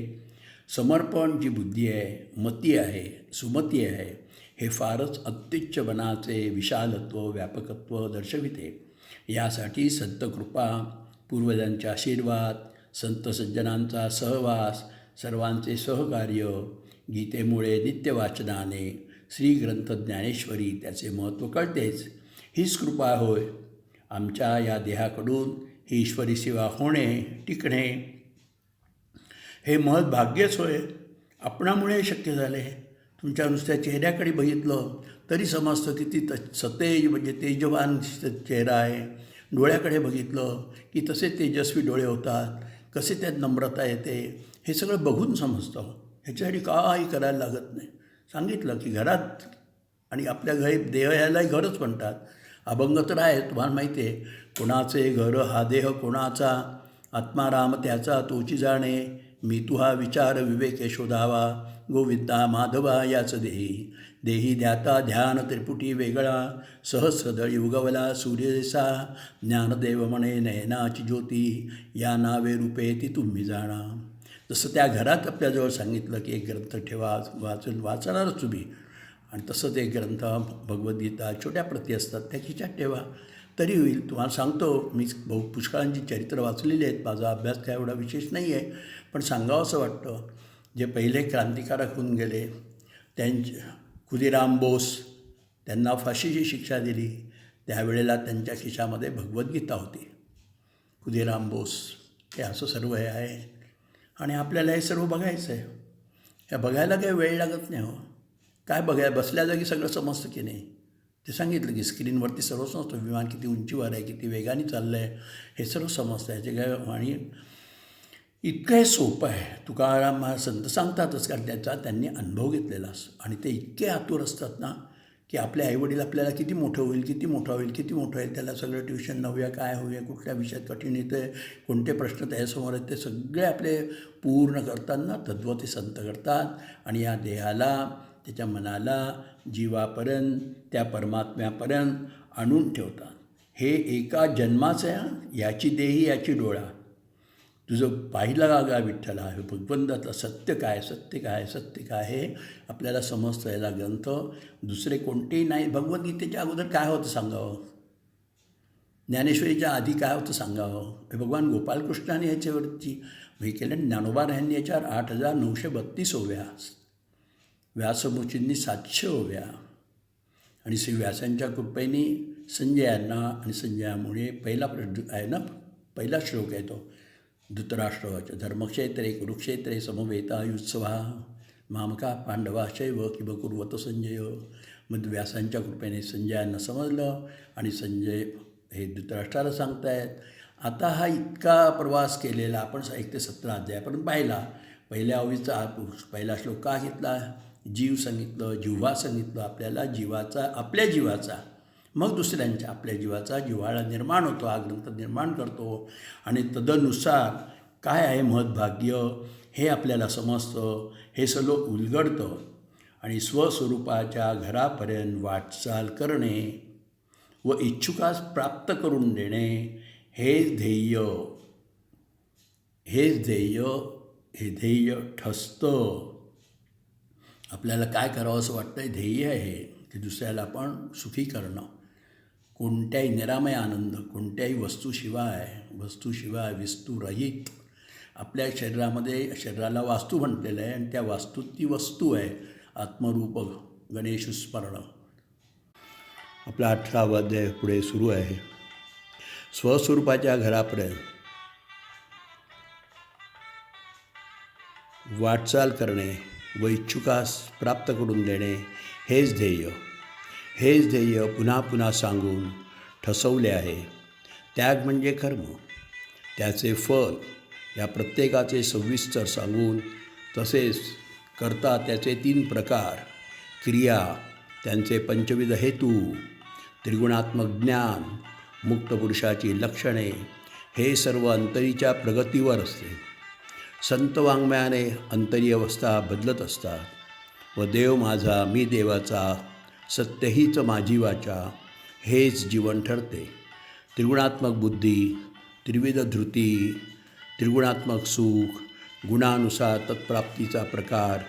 समर्पण जी बुद्धी आहे, मती आहे, सुमती आहे, हे फारच अत्युच्च मनाचे विशालत्व व्यापकत्व दर्शविते. यासाठी संतकृपा, पूर्वजांचे आशीर्वाद, संत सज्जनांचा सहवास, सर्वांचे सहकार्य, गीतेमुळे नित्यवाचनाने श्रीग्रंथ ज्ञानेश्वरी त्याचे महत्त्व कळतेच. हीच कृपा होय. आमच्या या देहाकडून ही ईश्वरी सेवा होणे, टिकणे हे महत् भाग्यच होय. आपणामुळे शक्य झाले. तुमच्या नुसत्या चेहऱ्याकडे बघितलं तरी समजतं किती सतेज म्हणजे तेजवान चेहरा आहे. डोळ्याकडे बघितलं की तसे तेजस्वी डोळे होतात, कसे त्यात नम्रता येते, हे सगळं बघून समजतं. ह्याच्यासाठी काही करायला लागत नाही. सांगितलं की घरात आणि आपल्या घरी देह यालाही घरच म्हणतात. अभंग तर आहे, तुम्हाला माहिती आहे. कोणाचे घर हा देह कोणाचा, आत्माराम त्याचा तोची जाणे, मी तुहा विचार विवेके शोधावा, गोविंदा माधवा याच देही. देही ध्याता ध्यान त्रिपुटी वेगळा, सहस्रदळी उगवला सूर्यदेसा, ज्ञानदेव म्हणे नयनाची ज्योती, या नावे रूपे ती तुम्ही जाणा. जसं त्या घरात आपल्याजवळ सांगितलं की एक ग्रंथ ठेवा, वाचणारच तुम्ही. आणि तसंच एक ग्रंथ भगवद्गीता छोट्या प्रती असतात त्या खिशात ठेवा तरी होईल. तुम्हाला सांगतो, मी पुष्कळांची चरित्र वाचलेली आहेत. माझा अभ्यास काय एवढा विशेष नाही आहे, पण सांगावं असं वाटतं. जे पहिले क्रांतिकारक होऊन गेले, खुदिराम बोस, त्यांना फाशीची शिक्षा दिली, त्यावेळेला त्यांच्या खिशामध्ये भगवद्गीता होती. खुदिराम बोस हे असं सर्व हे आहे. आणि आपल्याला हे सर्व बघायचं आहे. ह्या बघायला काही वेळ लागत नाही हो. काय बसल्या जागी सगळं समजतं की नाही. ते सांगितलं की स्क्रीनवरती सर्व समजतं. विमान किती उंचीवर आहे, किती वेगाने चाललं आहे, हे सर्व समजतं. ह्याचे काय आणि इतकं हे सोपं आहे. तुकाराम संत सांगतातच, कारण त्याचा त्यांनी अनुभव घेतलेला असतो. आणि ते इतके आतुर असतात ना की आपले आईवडील आपल्याला किती मोठं होईल, किती मोठं होईल, किती मोठं होईल, त्याला सगळं ट्युशन नव्या काय होऊया, कुठल्या विषयात कठीण येतं आहे, कोणते प्रश्न त्याच्यासमोर आहेत, ते सगळे आपले पूर्ण करताना तद्व ते संत करतात. आणि या देहाला, त्याच्या मनाला जीवापर्यंत, त्या परमात्म्यापर्यंत आणून ठेवतात. हे एका जन्माचं आहे हां. याची देही याची डोळा. तुझं पाहिलं का विठ्ठला, हे भगवंतातलं सत्य काय, सत्य काय, सत्य काय हे आपल्याला समजतं. याला ग्रंथ दुसरे कोणतेही नाही. भगवद्गीतेच्या अगोदर काय होतं सांगावं, ज्ञानेश्वरीच्या आधी काय होतं सांगावं. हे भगवान गोपालकृष्णाने ह्याच्यावरती हे केलं. ज्ञानोबा यांनी याच्यावर 8,932 ओव्या, व्यासमुचींनी 700 ओव्या, आणि श्री व्यासांच्या कृपेने संजयांना, आणि संजयामुळे पहिला आहे ना, पहिला श्लोक आहे तो धृतराष्ट्राच्या, धर्मक्षेत्रे कुरुक्षेत्रे समवेतायुत्सवा मामका पांडवाशैव किंवा कुर्वत संजय. मग व्यासांच्या कृपेने संजयांना समजलं, आणि संजय हे धृतराष्ट्राला सांगतायत. आता हा इतका प्रवास केलेला आपण 1 ते 17 अध्यायापर्यंत पाहिला. पहिल्या ओवीचा पहिला श्लोक का घेतला, जीव सांगितलं, जिव्हा सांगितलं आपल्याला, जीवाचा, आपल्या जीवाचा, मग दुसऱ्यांच्या, आपल्या जीवाचा जिव्हाळा निर्माण होतो, हा ग्रंथ निर्माण करतो, आणि तदनुसार काय आहे महद्भाग्य हे आपल्याला समजतं. हे सगळं उलगडतं, आणि स्वस्वरूपाच्या घरापर्यंत वाटचाल करणे व इच्छुकास प्राप्त करून देणे हेच ध्येय, हे ध्येय ठसतं. आपल्याला काय करावं असं वाटतं, ध्येय आहे की दुसऱ्याला आपण सुखी करणं. कोणत्याही निरामय आनंद, कोणत्याही वस्तूशिवाय विस्तूरहित आपल्या शरीराला वास्तू म्हटलेलं आहे, आणि त्या वास्तूत ती वस्तू आहे आत्मरूप गणेश स्मरण. आपला 18वा अध्याय पुढे सुरू आहे. स्वस्वरूपाच्या घरापर्यंत वाटचाल करणे व इच्छुकास प्राप्त करून देणे हेच ध्येय पुन्हा पुन्हा सांगून ठसवले आहे. त्याग म्हणजे कर्म, त्याचे फल या प्रत्येकाचे सविस्तर सांगून, तसेच करता त्याचे 3 प्रकार, क्रिया त्यांचे 5विध हेतू, त्रिगुणात्मक ज्ञान, मुक्त पुरुषाची लक्षणे, हे सर्व अंतरीच्या प्रगतीवर असते. संत वाङ्मयाने अंतरी अवस्था बदलत असतात, व देव माझा मी देवाचा, सत्य हीच माझी वाचा, हेच जीवन ठरते. त्रिगुणात्मक बुद्धी, त्रिविध धृती, त्रिगुणात्मक सुख, गुणानुसार तत्प्राप्तीचा प्रकार,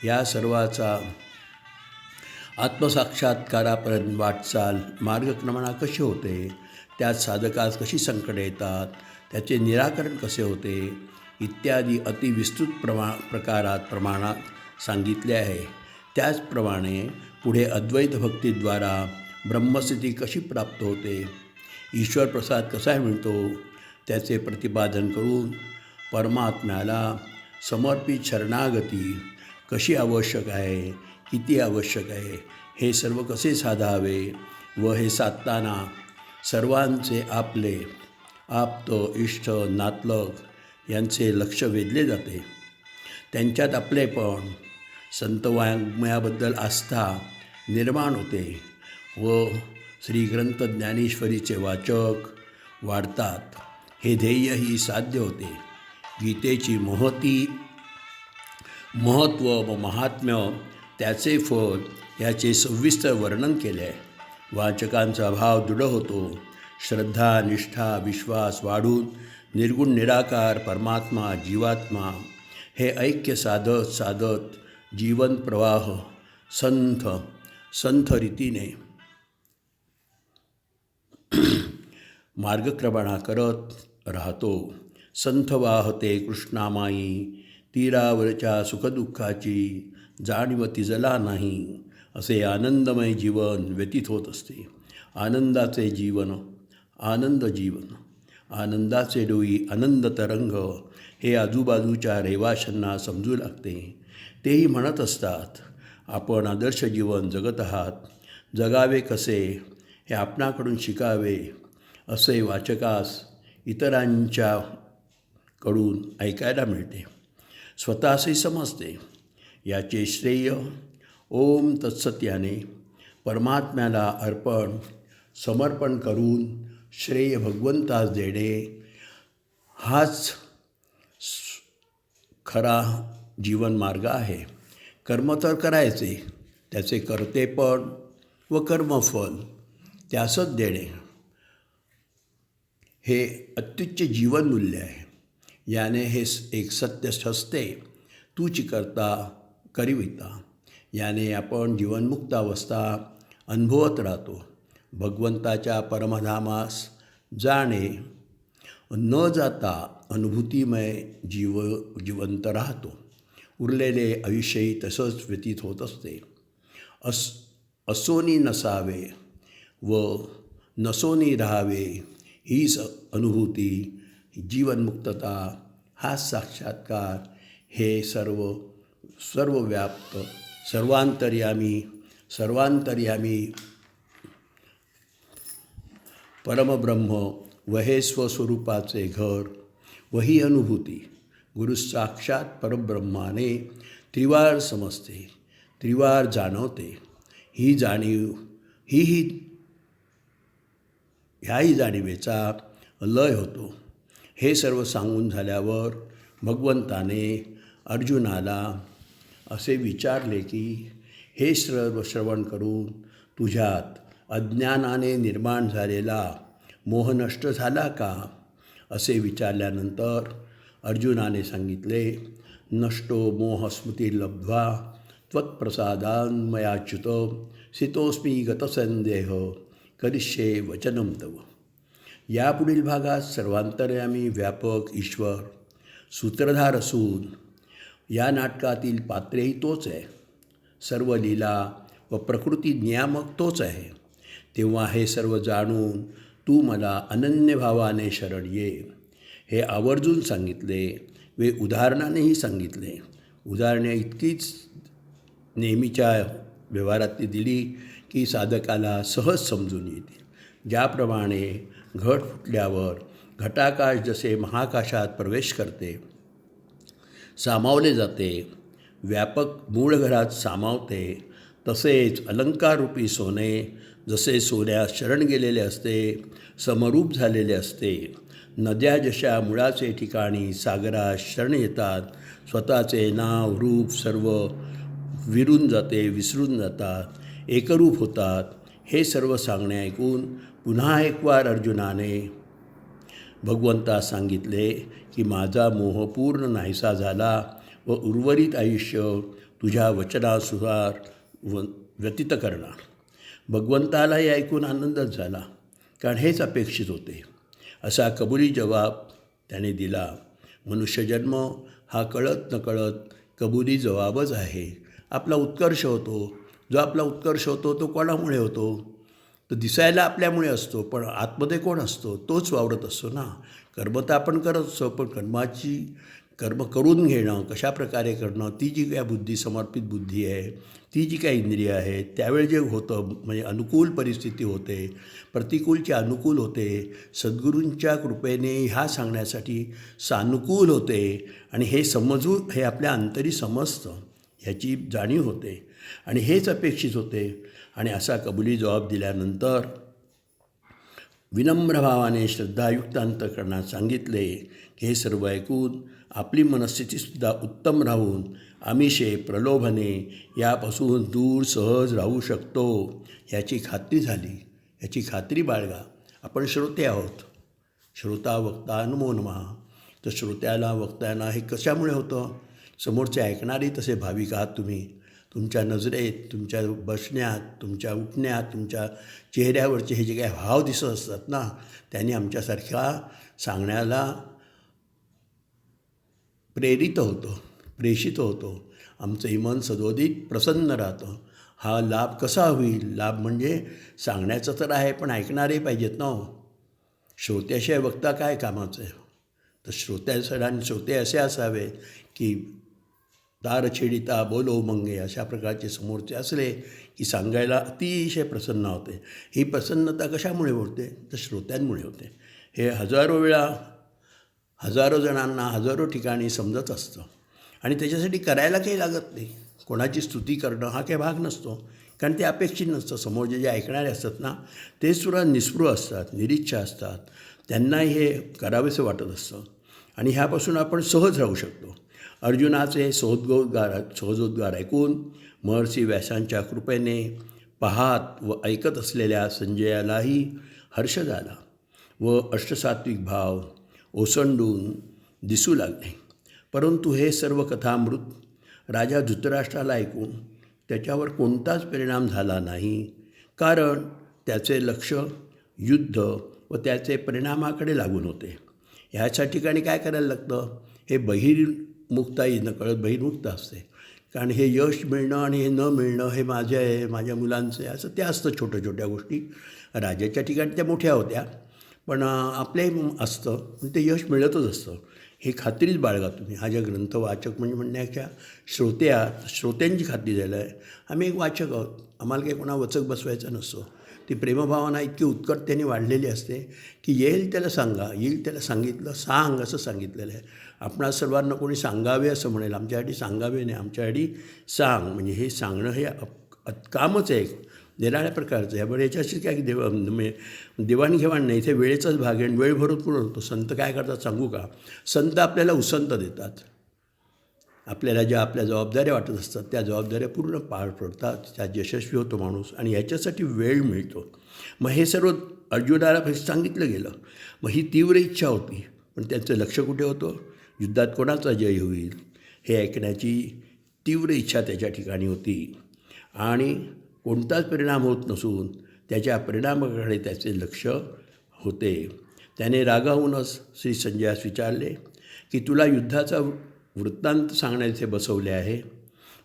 या सर्वाचा आत्मसाक्षात्कारापर्यंत वाटचाल मार्गक्रमणा कशी होते, त्यात साधकास कशी संकटे येतात, त्याचे निराकरण कसे होते, इत्यादी अतिविस्तृत प्रमाणात सांगितले आहे. त्याचप्रमाणे पुढे अद्वैत भक्तीद्वारा ब्रह्मस्थिती कशी प्राप्त होते, ईश्वर प्रसाद कसा मिळतो, त्याचे प्रतिपादन करून परमात्म्याला समर्पित शरणागती कशी आवश्यक आहे, किती आवश्यक आहे, हे सर्व कसे साधावे, व हे साधताना सर्वांचे आपले आप्त, इष्ट, नातलग यांचे लक्ष वेधले जाते. त्यांच्यात आपलेपण, संत वाङ्मयाबद्दल आस्था निर्माण होते, व श्रीग्रंथ ज्ञानेश्वरीचे वाचक वाढतात. हे ध्येयही साध्य होते. गीतेची महत्त्व व महात्म्य, त्याचे फल याचे सविस्तर वर्णन केले आहे. वाचकांचा भाव दृढ होतो. श्रद्धा, निष्ठा, विश्वास वाढून निर्गुण निराकार परमात्मा, जीवात्मा हे ऐक्य साधत जीवन प्रवाह संथ रीतीने मार्गक्रमणा करत राहतो. संथ वाहते कृष्णामाई, तीरावरच्या सुखदुःखाची जाणीव तिजला नाही, असे आनंदमय जीवन व्यतीत होत असते. आनंदाचे जीवन, आनंदाचे डोई आनंद तरंग हे आजूबाजूच्या रहिवाशांना समजू लागते. तेही म्हणत असतात, आपण आदर्श जीवन जगत आहात, जगावे कसे हे आपणाकडून शिकावे, असे वाचकास इतरांच्याकडून ऐकायला मिळते, स्वतःसही समजते. याचे श्रेय ओम तत्सत याने परमात्म्याला समर्पण करून श्रेय भगवंतास देणे हाच खरा जीवनमार्ग आहे. कर्म तर करायचे, त्याचे कर्तेपण व कर्मफल त्यासच देणे हे अत्युच्च जीवनमूल्य आहे. याने हे एक सत्य ठसते, तूच करता करिविता. याने आपण जीवनमुक्त अवस्था अनुभवत राहतो. भगवंताच्या परमधामास जाणे न जाता अनुभूतीमय जिवंत राहतो. उरलेले आयुष्यही तसंच व्यतीत होत असते. असोनी नसावे व नसोनी राहावे हीच अनुभूती, जीवनमुक्तता, हा साक्षात्कार, हे सर्वव्याप्त सर्वांतर्यामी परमब्रह्म व हे स्वस्वरूपाचे घर व ही अनुभूती गुरुसाक्षात परब्रह्माने त्रिवार समजते, त्रिवार जाणवते. ही जाणीव ह्याही जाणीवेचा लय होतो. हे सर्व सांगून झाल्यावर भगवंताने अर्जुनाला असे विचारले की, हे सर्व श्रवण करून तुझ्यात अज्ञानाने निर्माण झालेला मोह नष्ट झाला का? असे विचारल्यानंतर अर्जुनाने सांगितले, नष्टो मोह स्मृतिर्लब्ध्वा त्वत्प्रसादान् मयाच्युत स्थितोऽस्मि गतसंदेह करिष्ये वचनं तव. यापुढील भागात सर्वांतर्यामी व्यापक ईश्वर सूत्रधार असून या नाटकातील पात्रेही तोच आहे. सर्व लीला व प्रकृती नियामक तोच आहे. तेव्हा हे सर्व जाणून तू मला अनन्य भावाने शरण ये. हे आवर्जून सांगितले वे उदाहरणानेही सांगितले. उदाहरणे इतकीच नेहमीच्या व्यवहारातली दिली की साधकाला सहज समजून येतील. ज्याप्रमाणे घट फुटल्यावर घटाकाश जसे महाकाशात प्रवेश करते, सामावले जाते, व्यापक मूळ घरात सामावते, तसेच अलंकाररूपी सोने जसे सोन्यात शरण गेलेले असते, समरूप झालेले असते. नद्या जशा मुळाचे ठिकाणी सागरात शरण येतात, स्वतःचे नाव रूप सर्व विसरून जातात, एकरूप होतात. हे सर्व सांगणे ऐकून पुन्हा एक वार अर्जुनाने भगवंतास सांगितले की, माझा मोह पूर्ण नाहीसा झाला व उर्वरित आयुष्य तुझ्या वचनानुसार व्यतीत करणार. भगवंतालाही ऐकून आनंदच झाला, कारण हेच अपेक्षित होते. असा कबुली जबाब त्याने दिला. मनुष्यजन्म हा कळत नकळत कबुली जबाबच आहे. आपला उत्कर्ष होतो. जो आपला उत्कर्ष होतो तो कोणामुळे होतो? तो दिसायला आपल्यामुळे असतो, पण आतमध्ये कोण असतो? तोच वावरत असतो ना. कर्म तर आपण करत असतो, पण कर्म करून घेणं, कशा प्रकारे करणं, ती जी काय बुद्धी, समर्पित बुद्धी आहे, ती जी काही इंद्रिय आहे, त्यावेळी जे होतं म्हणजे अनुकूल परिस्थिती होते, प्रतिकूलचे अनुकूल होते, सद्गुरूंच्या कृपेने ह्या सांगण्यासाठी सानुकूल होते. आणि हे समजून हे आपल्या अंतरी समजतं, ह्याची जाणीव होते आणि हेच अपेक्षित होते. आणि असा कबुली जबाब दिल्यानंतर विनम्र भावाने श्रद्धायुक्त अंतःकरणात सांगितले की, हे सर्व ऐकून आपली मनस्थितीसुद्धा उत्तम राहून आमिषे प्रलोभने यापासून दूर सहज राहू शकतो याची खात्री झाली. याची खात्री बाळगा. आपण श्रोते आहोत. श्रोता वक्ता नमो नमः. तर श्रोत्याला वक्त्यांना हे कशामुळे होतं? समोरचे ऐकणारे तसे भाविक आहात तुम्ही. तुमच्या नजरेत, तुमच्या बसण्यात, तुमच्या उठण्यात, तुमच्या चेहऱ्यावरचे हे जे काही भाव दिसत असतात ना, त्यांनी आमच्यासारख्या सांगण्याला प्रेषित होतो. आमचंही मन सदोदित प्रसन्न राहतं. हा लाभ कसा होईल? लाभ म्हणजे सांगण्याचं तर आहे, पण ऐकणारे पाहिजेत ना. श्रोत्याशिवाय वक्ता काय कामाचं आहे? तर श्रोते असे असावे की दार छेडिता बोलो मंगे, अशा प्रकारचे समोरचे असले की सांगायला अतिशय प्रसन्न होते. ही प्रसन्नता कशामुळे होते? तर श्रोत्यांमुळे होते. हे हजारो जणांना हजारो ठिकाणी समजत असतं आणि त्याच्यासाठी करायला काही लागत नाही. कोणाची स्तुती करणं हा काही भाग नसतो, कारण ते अपेक्षित नसतं. समोर जे ऐकणारे असतात ना, ते सुद्धा निस्पृह असतात, निरीच्छा असतात. त्यांनाही हे करावेसं वाटत असतं आणि ह्यापासून आपण सहज राहू शकतो. अर्जुनाचे सहोद्गार ऐकून महर्षी व्यासांच्या कृपेने पाहत व ऐकत असलेल्या संजयालाही हर्ष झाला. व अष्टसात्विक भाव ओसंडून दिसू लागले. परंतु हे सर्व कथामृत राजा धृतराष्ट्राला ऐकून त्याच्यावर कोणताच परिणाम झाला नाही, कारण त्याचे लक्ष युद्ध व त्याचे परिणामाकडे लागून होते. ह्याच्या ठिकाणी काय करायला लागतं, हे बहिर्मुखताही नकळत बहिर्मुक्त असते. कारण हे यश मिळणं आणि हे न मिळणं हे माझे आहे, माझ्या मुलांचं आहे, असं ते असतं. छोट्या छोट्या गोष्टी राजाच्या ठिकाणी त्या मोठ्या होत्या, पण आपल्याही असतं, पण ते यश मिळतच असतं. हे खात्रीच बाळगा तुम्ही. हा ज्या ग्रंथ वाचक म्हणजे म्हणण्याच्या श्रोत्यांची खात्री द्यायला आहे. आम्ही एक वाचक आहोत, आम्हाला काही कोणा वचक बसवायचा नसतो. ती प्रेमभावना इतकी उत्कटतेने वाढलेली असते की येईल त्याला सांगा, येईल त्याला सांगितलं सांग असं सांगितलेलं आहे. आपणा सर्वांना कोणी सांगावे असं म्हणेल, आमच्यासाठी सांगावे नाही, आमच्यासाठी सांग. म्हणजे हे सांगणं हे कामच आहे, एक निराळ्या प्रकारचं आहे. बरं याच्याशी काय देवाणघेवाण नाही, इथे वेळेचाच भाग आहे. वेळ भरपूर होतो. संत काय करतात सांगू का, संत आपल्याला उसंत देतात. आपल्याला ज्या आपल्या जबाबदाऱ्या वाटत असतात त्या जबाबदाऱ्या पूर्ण पार पडतात, त्यात यशस्वी होतो माणूस आणि ह्याच्यासाठी वेळ मिळतो. मग हे सर्व अर्जुनाला सांगितलं गेलं. मग ही तीव्र इच्छा होती, पण त्याचं लक्ष कुठे होतं, युद्धात कोणाचा जय होईल हे ऐकण्याची तीव्र इच्छा त्याच्या ठिकाणी होती. आणि कोणताच परिणाम होत नसून त्याच्या परिणामाकडे त्याचे लक्ष होते. त्याने रागावूनच श्री संजयास विचारले की तुला युद्धाचा वृत्तांत सांगण्याचे बसवले आहे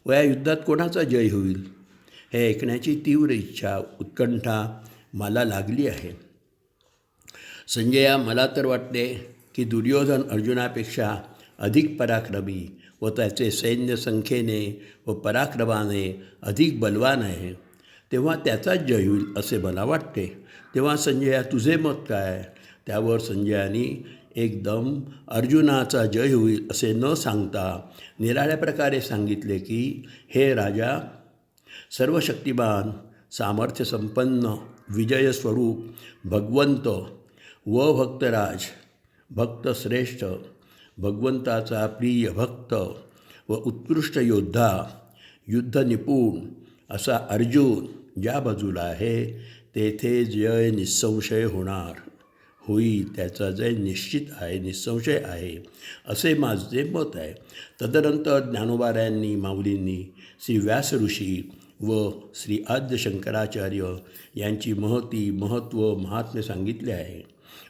व या युद्धात कोणाचा जय होईल हे ऐकण्याची तीव्र इच्छा उत्कंठा मला लागली आहे. संजया, मला तर वाटते की दुर्योधन अर्जुनापेक्षा अधिक पराक्रमी व त्याचे सैन्य संख्येने व पराक्रमाने अधिक बलवान आहे, तेव्हा त्याचाच जय होईल असे मला वाटते. तेव्हा संजया, तुझे मत काय? त्यावर संजयानी एकदम अर्जुनाचा जय होईल असे न सांगता निराळ्या प्रकारे सांगितले की हे राजा, सर्वशक्तिमान, सामर्थ्यसंपन्न, विजयस्वरूप, भगवंत व भक्तराज, भक्तश्रेष्ठ, भगवंताचा प्रिय भक्त व उत्कृष्ट योद्धा, युद्धनिपुण असा अर्जुन ज्या बाजूला आहे तेथे जय निसंशय होईल. त्याचा जय निश्चित आहे, निसंशय आहे असे माझे मत आहे. तदनंतर ज्ञानोबारायांनी माऊलींनी श्री व्यास ऋषी व श्री आद्य शंकराचार्य यांची महत्त्व, महात्म्य सांगितले आहे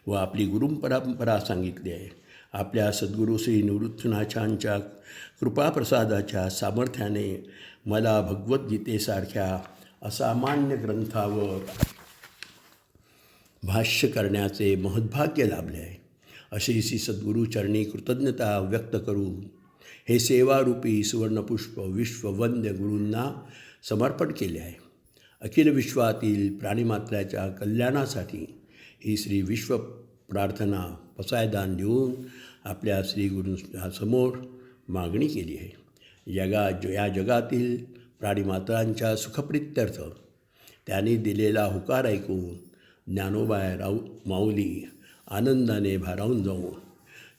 व आपली गुरुपरंपरा सांगितली आहे. आपल्या सद्गुरू श्री निवृत्तीनाथांच्या कृपाप्रसादाच्या सामर्थ्याने मला भगवद्गीतेसारख्या असामान्य ग्रंथावर भाष्य करण्याचे महद्भाग्य लाभले आहे. अशी श्री सद्गुरूचरणी कृतज्ञता व्यक्त करून हे सेवारूपी सुवर्णपुष्प विश्ववंद्य गुरूंना समर्पण केले आहे. अखिल विश्वातील प्राणिमात्राच्या कल्याणासाठी ही श्री विश्व प्रार्थना पसायदान देऊन आपल्या श्री गुरूंसमोर मागणी केली आहे. या जगातील प्राणिमात्रांच्या सुखप्रित्यर्थ त्यांनी दिलेला हुकार ऐकून ज्ञानोबाय माऊली आनंदाने भारावून जाऊन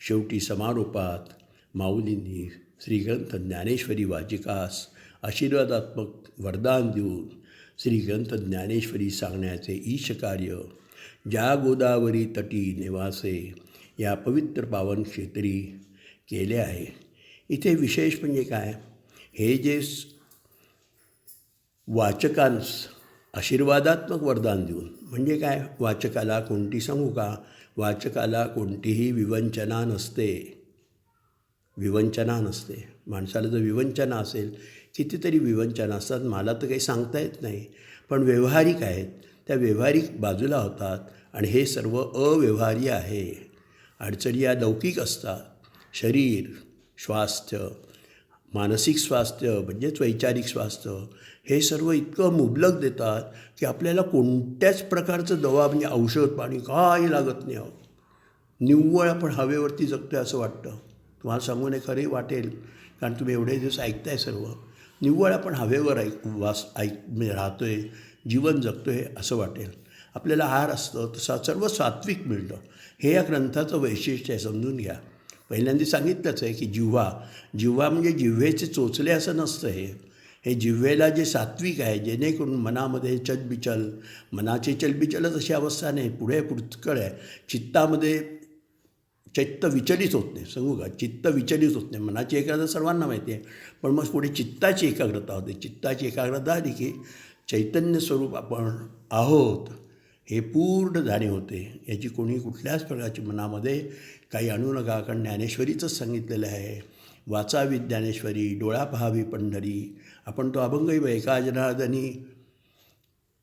शेवटी समारोपात माऊलींनी श्रीग्रंथ ज्ञानेश्वरी वाचिकास आशीर्वादात्मक वरदान देऊन श्रीग्रंथ ज्ञानेश्वरी सांगण्याचे ईशकार्य ज्या गोदावरी तटी निवासे या पवित्र पावन क्षेत्री केले आहे. इथे विशेष म्हणजे काय, हे जे वाचकांस आशीर्वादात्मक वरदान देऊन म्हणजे काय, वाचकाला कोणती सांगू का, वाचकाला कोणतीही विवंचना नसते. माणसाला जर विवंचना असेल, कितीतरी विवंचना असतात, मला तर काही सांगता येत नाही, पण व्यवहारिक आहेत, त्या व्यवहारिक बाजूला होतात आणि हे सर्व अव्यवहार्य आहे. अडचणी या लौकिक असतात. शरीर स्वास्थ्य, मानसिक स्वास्थ्य म्हणजेच वैचारिक स्वास्थ्य, हे सर्व इतकं मुबलक देतात की आपल्याला कोणत्याच प्रकारचं दवा म्हणजे औषध पाणी काही लागत नाही. निव्वळ आपण हवेवरती जगतो आहे असं वाटतं. तुम्हाला सांगू नये, खरे वाटेल, कारण तुम्ही एवढे दिवस ऐकताय सर्व. निव्वळ आपण हवेवर म्हणजे राहतो आहे, जीवन जगतो आहे असं वाटेल. आपल्याला आहार असतं तसा सर्व सात्विक मिळतं. हे या ग्रंथाचं वैशिष्ट्य आहे, समजून घ्या. पहिल्यांदा सांगितलंच आहे की जिव्हा म्हणजे जिव्हेचे चोचले असं नसतं. हे जिव्हेला जे सात्विक आहे, जेणेकरून मनामध्ये चलबिचल, मनाची चलबिचलच अशी अवस्था नाही, पुढे पुष्कळ आहे. चित्तामध्ये चित्त विचलित होत नाही. सांगू का, चित्त विचलित होत नाही. मनाची एकाग्रता सर्वांना माहिती आहे, पण मग पुढे चित्ताची एकाग्रता होते. चित्ताची एकाग्रता आली की चैतन्य स्वरूप आपण आहोत हे पूर्ण जाणीव होते. याची कोणी कुठल्याच प्रकारची मनामध्ये काही आणू नका, कारण ज्ञानेश्वरीचंच सांगितलेलं आहे, वाचावी ज्ञानेश्वरी, डोळा पहावी पंढरी. आपण तो अभंगही एका जनार्दनी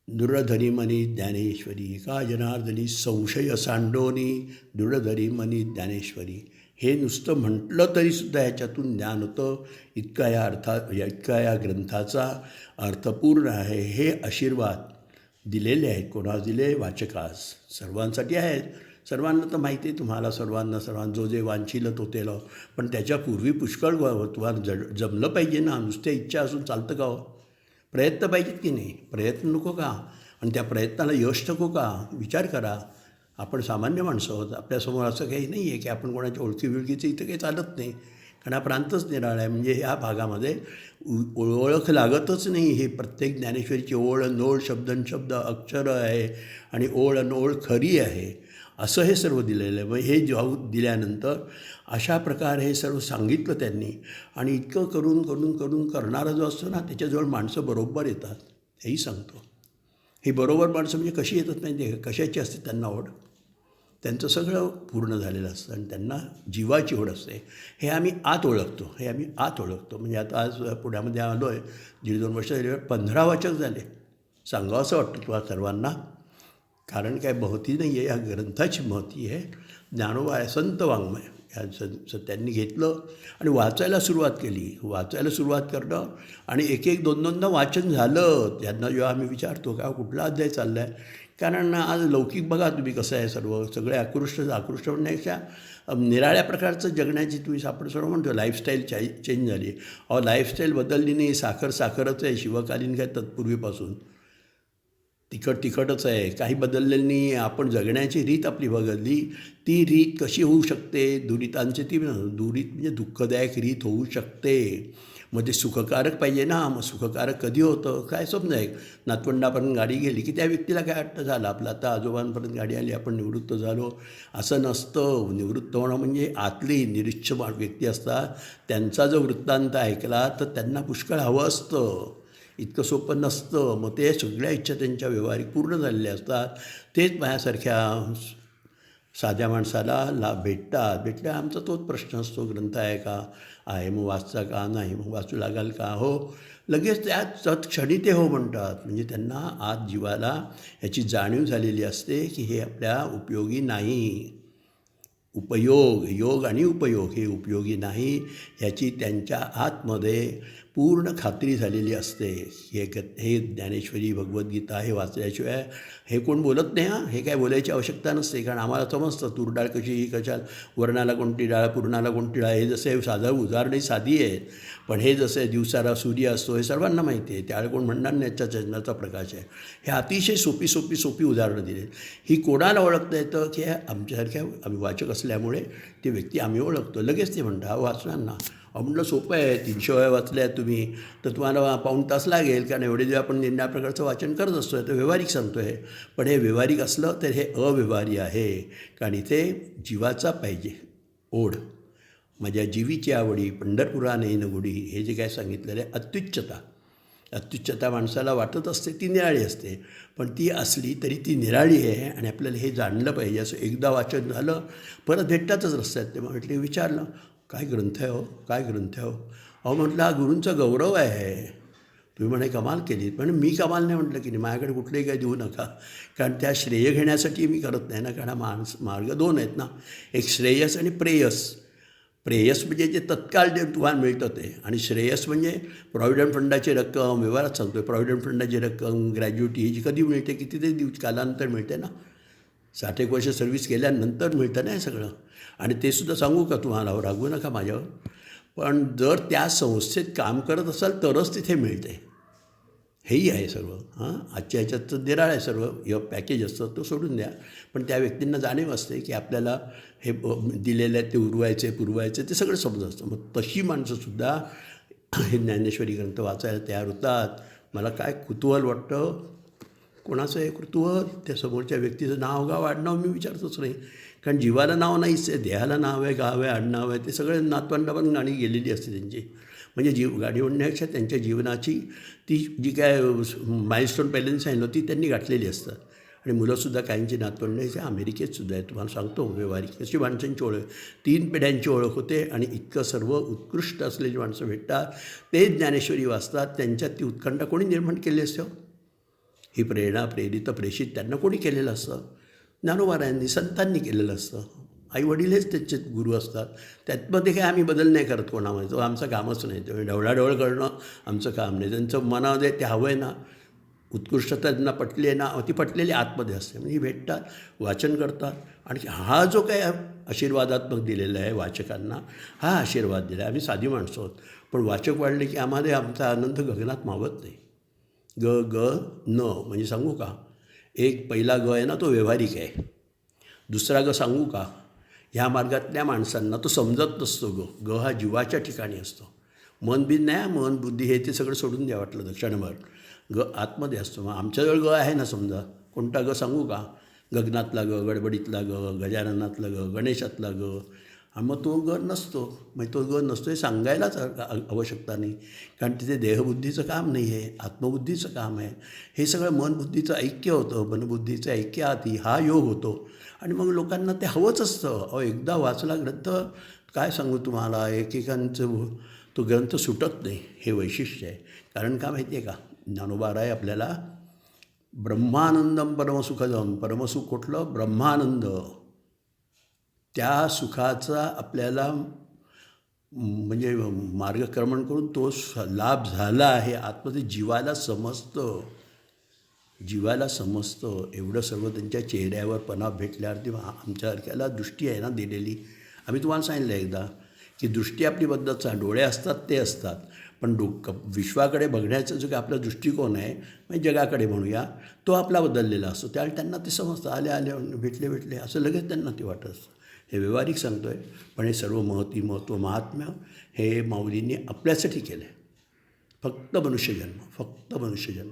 दृढधरी मनी ज्ञानेश्वरी, एका जनार्दनी संशय सांडोनी दृढधरी मनी ज्ञानेश्वरी. हे नुसतं म्हटलं तरीसुद्धा ह्याच्यातून ज्ञान होतं. इतका या ग्रंथाचा अर्थपूर्ण आहे. हे आशीर्वाद दिलेले आहेत. कोणाला दिले? वाचकास, सर्वांसाठी आहेत. सर्वांना तर माहिती आहे, तुम्हाला सर्वांना जो जे वांछील तो तेलं. पण त्याच्यापूर्वी पुष्कळ तुम्हाला जमलं पाहिजे ना. नुसत्या इच्छा असून चालतं का हो? प्रयत्न पाहिजेत की नाही? प्रयत्न नको का? आणि त्या प्रयत्नाला यश नको का? विचार करा. आपण सामान्य माणसं आहोत. आपल्यासमोर असं काही नाही आहे की आपण कोणाच्या ओळखीचं इथं काही चालत नाही, कारण हा प्रांतच निराळा आहे. म्हणजे ह्या भागामध्ये ओळख लागतच नाही. हे प्रत्येक ज्ञानेश्वरीची ओळ नोळ, शब्द अक्षर आहे आणि ओळ नोळ खरी आहे, असं हे सर्व दिलेलं आहे. मग हे जेव्हा दिल्यानंतर अशा प्रकारे हे सर्व सांगितलं त्यांनी. आणि इतकं करून करणारा जो असतो ना, त्याच्याजवळ माणसं बरोबर येतात. हेही सांगतो. ही बरोबर माणसं म्हणजे कशी येतात माहिती आहे का? कशाची असते त्यांना ओढ? त्यांचं सगळं पूर्ण झालेलं असतं आणि त्यांना जीवाची ओढ असते. हे आम्ही आत ओळखतो. म्हणजे आता आज पुण्यामध्ये आलो आहे, 1.5-2 वर्ष झाली, 15 वाचक झाले. सांगावं असं वाटतं तुम्हाला सर्वांना. कारण काय, महती नाही आहे, या ग्रंथाची महती आहे. ज्ञानोबा आहे संत वाङ्मय, त्यांनी घेतलं आणि वाचायला सुरुवात केली. सुरुवात करणं आणि एक 2-2दा वाचन झालं. त्यांना जेव्हा आम्ही विचारतो का कुठला अध्याय चालला आहे, कारण आज लौकिक बघा तुम्ही कसं आहे, सगळे आकृष्ट म्हणण्यापेक्षा निराळ्या प्रकारचं जगण्याची तुम्ही आपण सर्व म्हणतो लाईफस्टाईल चेंज झाली. लाईफस्टाईल बदलली नाही, साखरच आहे. शिवकालीन काय तत्पूर्वीपासून तिखटच आहे, काही बदललेलं नाही आहे. आपण जगण्याची रीत आपली बदलली. ती रीत कशी होऊ शकते? दुरितांची दुरीत म्हणजे दुःखदायक रीत होऊ शकते. मग ते सुखकारक पाहिजे ना. मग सुखकारक कधी होतं? काय समजा, एक नातवंडापर्यंत गाडी गेली की त्या व्यक्तीला काय वाटतं, झालं आपलं आता आजोबांपर्यंत गाडी आली, आपण निवृत्त झालो, असं नसतं. निवृत्त होणं म्हणजे आतली निरीच्छ व्यक्ती असतात, त्यांचा जो वृत्तांत ऐकला तर त्यांना पुष्कळ हवं असतं. इतकं सोपं नसतं. मग ते सगळ्या इच्छा त्यांच्या व्यवहारिक पूर्ण झालेल्या असतात. तेच माझ्यासारख्या साध्या माणसाला भेटल्या आमचा तोच प्रश्न असतो, ग्रंथ आहे का? आहे. मग वाचता का? नाही. मग वाचू लागाल का? हो. लगेच त्याच क्षणी ते हो म्हणतात. म्हणजे त्यांना आत जीवाला याची जाणीव झालेली असते की हे आपल्या उपयोगी नाही. योग आणि उपयोग हे उपयोगी नाही, याची त्यांच्या आतमध्ये पूर्ण खात्री झालेली असते. हे ज्ञानेश्वरी, भगवद्गीता हे वाचल्याशिवाय हे कोण बोलत नाही. हे काय बोलायची आवश्यकता नसते, कारण आम्हाला समजतं तूर डाळ कशी, कशाला वर्णाला कोणती डाळ, पूर्णाला कोणती डाळ. हे जसे साधं उदाहरणे साधी आहेत, पण हे जसे दिवसाला सूर्य असतो हे सर्वांना माहिती आहे. त्यावेळी कोण म्हणणार नाही याच्या चंद्राचा प्रकाश आहे. हे अतिशय सोपी उदाहरणं दिली. ही कोणाला ओळखता येतं की आमच्यासारख्या आम्ही वाचक असल्यामुळे ती व्यक्ती आम्ही ओळखतो. लगेच ते म्हणतात वाचणार ना. म्हटलं सोपं आहे, 300 वेळा वाचल्या तुम्ही तर तुम्हाला पाऊण तास लागेल, कारण एवढे जेव्हा आपण निम्या प्रकारचं वाचन करत असतो तर व्यवहारिक सांगतो आहे. पण हे व्यवहारिक असलं तर हे अव्यवहारी आहे, कारण इथे जीवाचा पाहिजे ओढ. माझ्या जीवीची आवडी पंढरपुरा नेन गुढी, हे जे काय सांगितलेलं आहे, अत्युच्चता माणसाला वाटत असते ती निराळी असते, पण ती असली तरी ती निराळी आहे आणि आपल्याला हे जाणलं पाहिजे. असं एकदा वाचन झालं परत भेटतातच रस्त्यात. ते म्हटले, विचारलं काय ग्रंथ आहे हो? अहो म्हटलं हा गुरूंचा गौरव आहे. तुम्ही म्हणे कमाल केली. पण मी कमाल नाही म्हटलं की नाही, माझ्याकडे कुठलेही काही देऊ नका, कारण त्या श्रेय घेण्यासाठी मी करत नाही ना. कारण हा मार्ग 2 आहेत ना, एक श्रेयस आणि प्रेयस. प्रेयस म्हणजे जे तत्काळ जे तुम्हाला मिळतं ते, आणि श्रेयस म्हणजे प्रॉव्हिडंट फंडाची रक्कम. व्यवहारात सांगतो, प्रॉव्हिडंट फंडाची रक्कम, ग्रॅज्युटी ही जी कधी मिळते, कितीतरी कालानंतर मिळते ना. 60 वर्ष सर्व्हिस केल्यानंतर मिळतं ना हे सगळं. आणि ते सुद्धा सांगू का तुम्हाला, रागवू नका माझ्यावर, पण जर त्या संस्थेत काम करत असाल तरच तिथे मिळते. हेही आहे सर्व. आजच्या ह्याच्यात तर निराळ आहे सर्व. हे पॅकेज असतं तो सोडून द्या, पण त्या व्यक्तींना जाणीव असते की आपल्याला हे दिलेलं आहे ते पुरवायचे ते सगळं समजत असतं. मग तशी माणसंसुद्धा हे ज्ञानेश्वरी ग्रंथ वाचायला तयार होतात. मला काय कुतूहल वाटतं. कोणाचं आहे कुतूहल? त्या समोरच्या व्यक्तीचं नाव गाव आडनाव मी विचारतोच नाही, कारण जीवाला नाव नाहीच आहे, देहाला नाव आहे, गाव आहे, आडनाव आहे, ते सगळे नातवंड पण गाणी गेलेली असते त्यांची. म्हणजे गाडी ओढण्यापेक्षा त्यांच्या जीवनाची ती जी काय माइलस्टोन पहिल्यांदा सांगितलं ती त्यांनी गाठलेली असतात. आणि मुलंसुद्धा काहींची नातवंड हे अमेरिकेतसुद्धा आहे. तुम्हाला सांगतो व्यवहारिक कशी माणसांची ओळख, 3 पिढ्यांची ओळख होते आणि इतकं सर्व उत्कृष्ट असलेली माणसं भेटतात. तेच ज्ञानेश्वरी वाचतात. त्यांच्यात ती उत्कंठा कोणी निर्माण केली असते? ही प्रेरणा प्रेषित त्यांना कोणी केलेलं असतं? ज्ञानोबारायांनी, संतांनी केलेलं असतं. आईवडील हेच त्यांचे गुरु असतात. त्यातमध्ये काय आम्ही बदल नाही करत कोणामध्ये, तो आमचं कामच नाही. ते ढवळाढवळ करणं आमचं काम नाही. त्यांचं मनामध्ये ते हवं आहे ना, उत्कृष्टता त्यांना पटली आहे ना, ती पटलेली आतमध्ये असते. म्हणजे भेटतात, वाचन करतात. आणि हा जो काय आशीर्वादात्मक दिलेला आहे वाचकांना, हा आशीर्वाद दिला आहे. आम्ही साधी माणसं आहोत, पण वाचक वाढले की आम्हाला आमचा आनंद गगनात मावत नाही. ग ग न म्हणजे सांगू का, एक पहिला ग आहे ना तो व्यावहारिक आहे. दुसरा ग सांगू का, ह्या मार्गातल्या माणसांना तो समजत नसतो. ग हा जीवाच्या ठिकाणी असतो. मन बिन नाही, मन बुद्धी हे ते सगळं सोडून द्या वाटलं क्षणभर. ग आतमध्ये असतो. मग आमच्याजवळ ग आहे ना, समजा कोणता ग सांगू का, गगनातला ग, गडबडीतला ग, गजाननातला ग, गणेशातला ग. मग तो ग नसतो. मग तो ग नसतो हे सांगायलाच आवश्यकता नाही, कारण तिथे देहबुद्धीचं काम नाही आहे, आत्मबुद्धीचं काम आहे. हे सगळं मनबुद्धीचं ऐक्य होतं. मनबुद्धीचं ऐक्याआधी हा योग होतो आणि मग लोकांना ते हवंच असतं. एकदा वाचला ग्रंथ, काय सांगू तुम्हाला, एकेकांचं तो ग्रंथ सुटत नाही. हे वैशिष्ट्य आहे. कारण का माहिती आहे का, ज्ञानोबाराय आपल्याला ब्रह्मानंदम परमसुखदम, परमसुख कुठलं? ब्रह्मानंद. त्या सुखाचा आपल्याला म्हणजे मार्गक्रमण करून तो लाभ झाला आहे आतमध्ये जीवाला समजतं. जीवाला समजतं. एवढं सर्व त्यांच्या चेहऱ्यावर पणा भेटल्यावरती आमच्यासारख्याला दृष्टी आहे ना दिलेली. आम्ही तुम्हाला सांगितलं एकदा की दृष्टी आपली बद्दलचा डोळे असतात ते असतात, पण विश्वाकडे बघण्याचा जो काही आपला दृष्टिकोन आहे, म्हणजे जगाकडे म्हणूया, तो आपला बदललेला असतो. त्यावेळी त्यांना ते समजतं. आले भेटले असं लगेच त्यांना ते वाटत असतं. हे व्यावहारिक सांगतो आहे, पण हे सर्व महत्त्व महात्म्य हे माऊलींनी आपल्यासाठी केलं आहे. फक्त मनुष्यजन्म.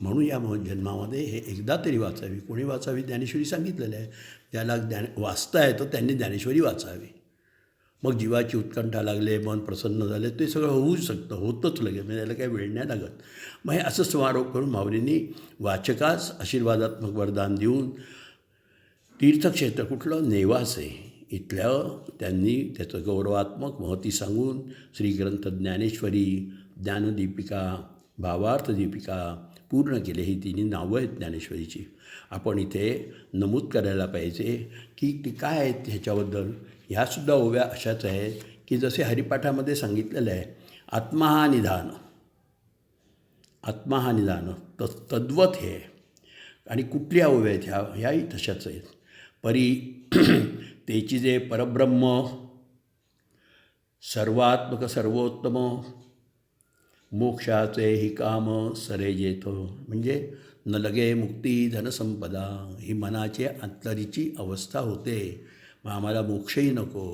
म्हणून या जन्मामध्ये हे एकदा तरी वाचावी. कोणी वाचावी? ज्ञानेश्वरी सांगितलेलं आहे. ज्याला वाचता येतं त्यांनी ज्ञानेश्वरी वाचावी. मग जीवाची उत्कंठा लागले, मन प्रसन्न झाले, ते सगळं होऊच शकतं, होतच लगेच. म्हणजे त्याला काही वेळ नाही लागत. मग हे असं समारोप करून माऊलींनी वाचकास आशीर्वादात्मक वरदान देऊन तीर्थक्षेत्र कुठलं? नेवासे इथलं त्यांनी त्याचं गौरवात्मक महती सांगून श्रीग्रंथ ज्ञानेश्वरी, ज्ञानदीपिका, भावार्थदीपिका पूर्ण केले. ही तिन्ही नावं आहेत ज्ञानेश्वरीची. आपण इथे नमूद करायला पाहिजे की ती काय आहेत ह्याच्याबद्दल. ह्यासुद्धा ओव्या अशाच आहेत की जसे हरिपाठामध्ये सांगितलेलं आहे, आत्मा हा निधान तद्वत हे. आणि कुठल्या ओव्या आहेत ह्याही तशाच आहेत. परी तेची जे परब्रह्म सर्वात्मक सर्वोत्तम, मोक्षाचे ही काम सरे जेथ. म्हणजे न लगे मुक्ती धनसंपदा, ही मनाची अंतरीची अवस्था होते. मग आम्हाला मोक्षही नको.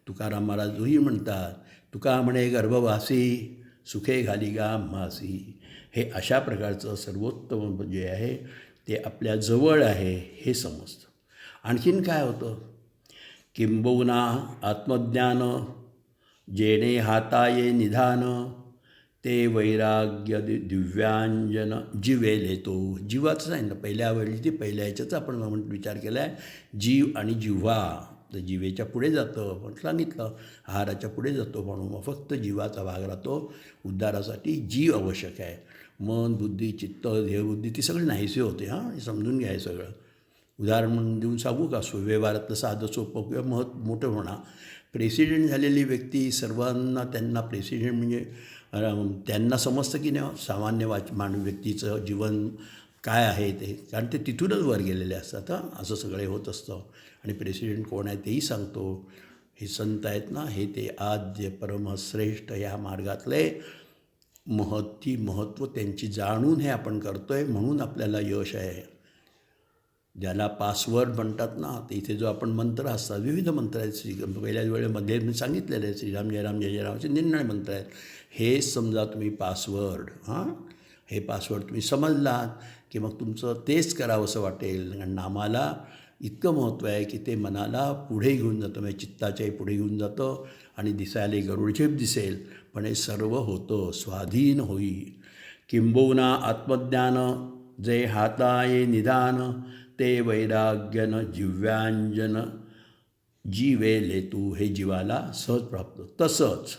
तुकाराम महाराजही म्हणतात, तुका म्हणे गर्भवासी सुखे घाली गा मासी. हे अशा प्रकारचं सर्वोत्तम जे आहे ते आपल्या जवळ आहे हे समजतं. आणखीन काय होतं? किंबहुना आत्मज्ञान जेणे हाताये निधान, ते वैराग्य दिव्यांजन जीवेले तो. जीवाचं सांगितलं पहिल्या वेळी, ते पहिल्या ह्याच्याच आपण विचार केला आहे. जीव आणि जिव्हा, तर जीवेच्या पुढे जातं पण सांगितलं, आहाराच्या पुढे जातो म्हणून. मग फक्त जीवाचा भाग राहतो. उद्धारासाठी जीव आवश्यक आहे. मन बुद्धी चित्त देहबुद्धी ती सगळी नाहीसे होते. हे समजून घ्या. हे सगळं उदाहरण म्हणून देऊन सांगू का? व्यवहारातलं साधं सोपं किंवा मोठं म्हणा. प्रेसिडेंट झालेली व्यक्ती, सर्वांना त्यांना प्रेसिडेंट म्हणजे त्यांना समजतं की नाही सामान्य व्यक्तीचं जीवन काय आहे ते, कारण ते तिथूनच वर गेलेले असतात. असं सगळे होत असतं. आणि प्रेसिडेंट कोण आहे तेही सांगतो. हे संत आहेत ना, हे ते आद्य परमश्रेष्ठ ह्या मार्गातले महत्त्व त्यांची जाणून हे आपण करतो आहे, म्हणून आपल्याला यश आहे. ज्याला पासवर्ड म्हणतात ना, तर इथे जो आपण मंत्र असतात, विविध मंत्र आहेत. पहिल्या वेळेमध्ये मी सांगितलेलं आहे, श्रीराम जय राम जय जय राम असे निरनिराळे मंत्र आहेत. हे समजा तुम्ही पासवर्ड, हे पासवर्ड तुम्ही समजलात की मग तुमचं तेच करावंसं वाटेल. कारण नामाला इतकं महत्त्व आहे की ते मनाला पुढे घेऊन जातं, म्हणजे चित्ताच्याही पुढे घेऊन जातं आणि दिसायला गरुडझेप दिसेल, पण हे सर्व होतं, स्वाधीन होईल. किंबहुना आत्मज्ञान जे हाताये निदान, ते वैराग्यन जिव्यांजन जीवे लेतू, हे जीवाला सहज प्राप्त. तसंच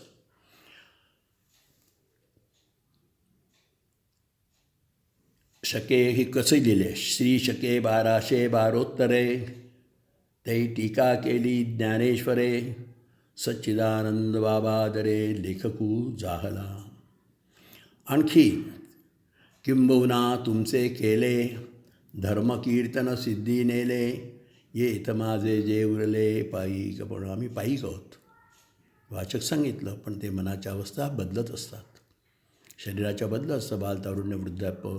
शके ही कसे लिहिले, श्री शके 1212 ते टीका केली ज्ञानेश्वरे, सच्चिदानंद बाबादरे लेखकू जाहला. आणखी किंबहुना तुमचे केले धर्मकीर्तन सिद्धी नेले, येत माझे जे उरले पायीक. पण आम्ही पायीक आहोत, वाचक सांगितलं, पण ते मनाच्या अवस्था बदलत असतात, शरीराच्या बदलत असतं. बालतारुण्य वृद्धाप्य,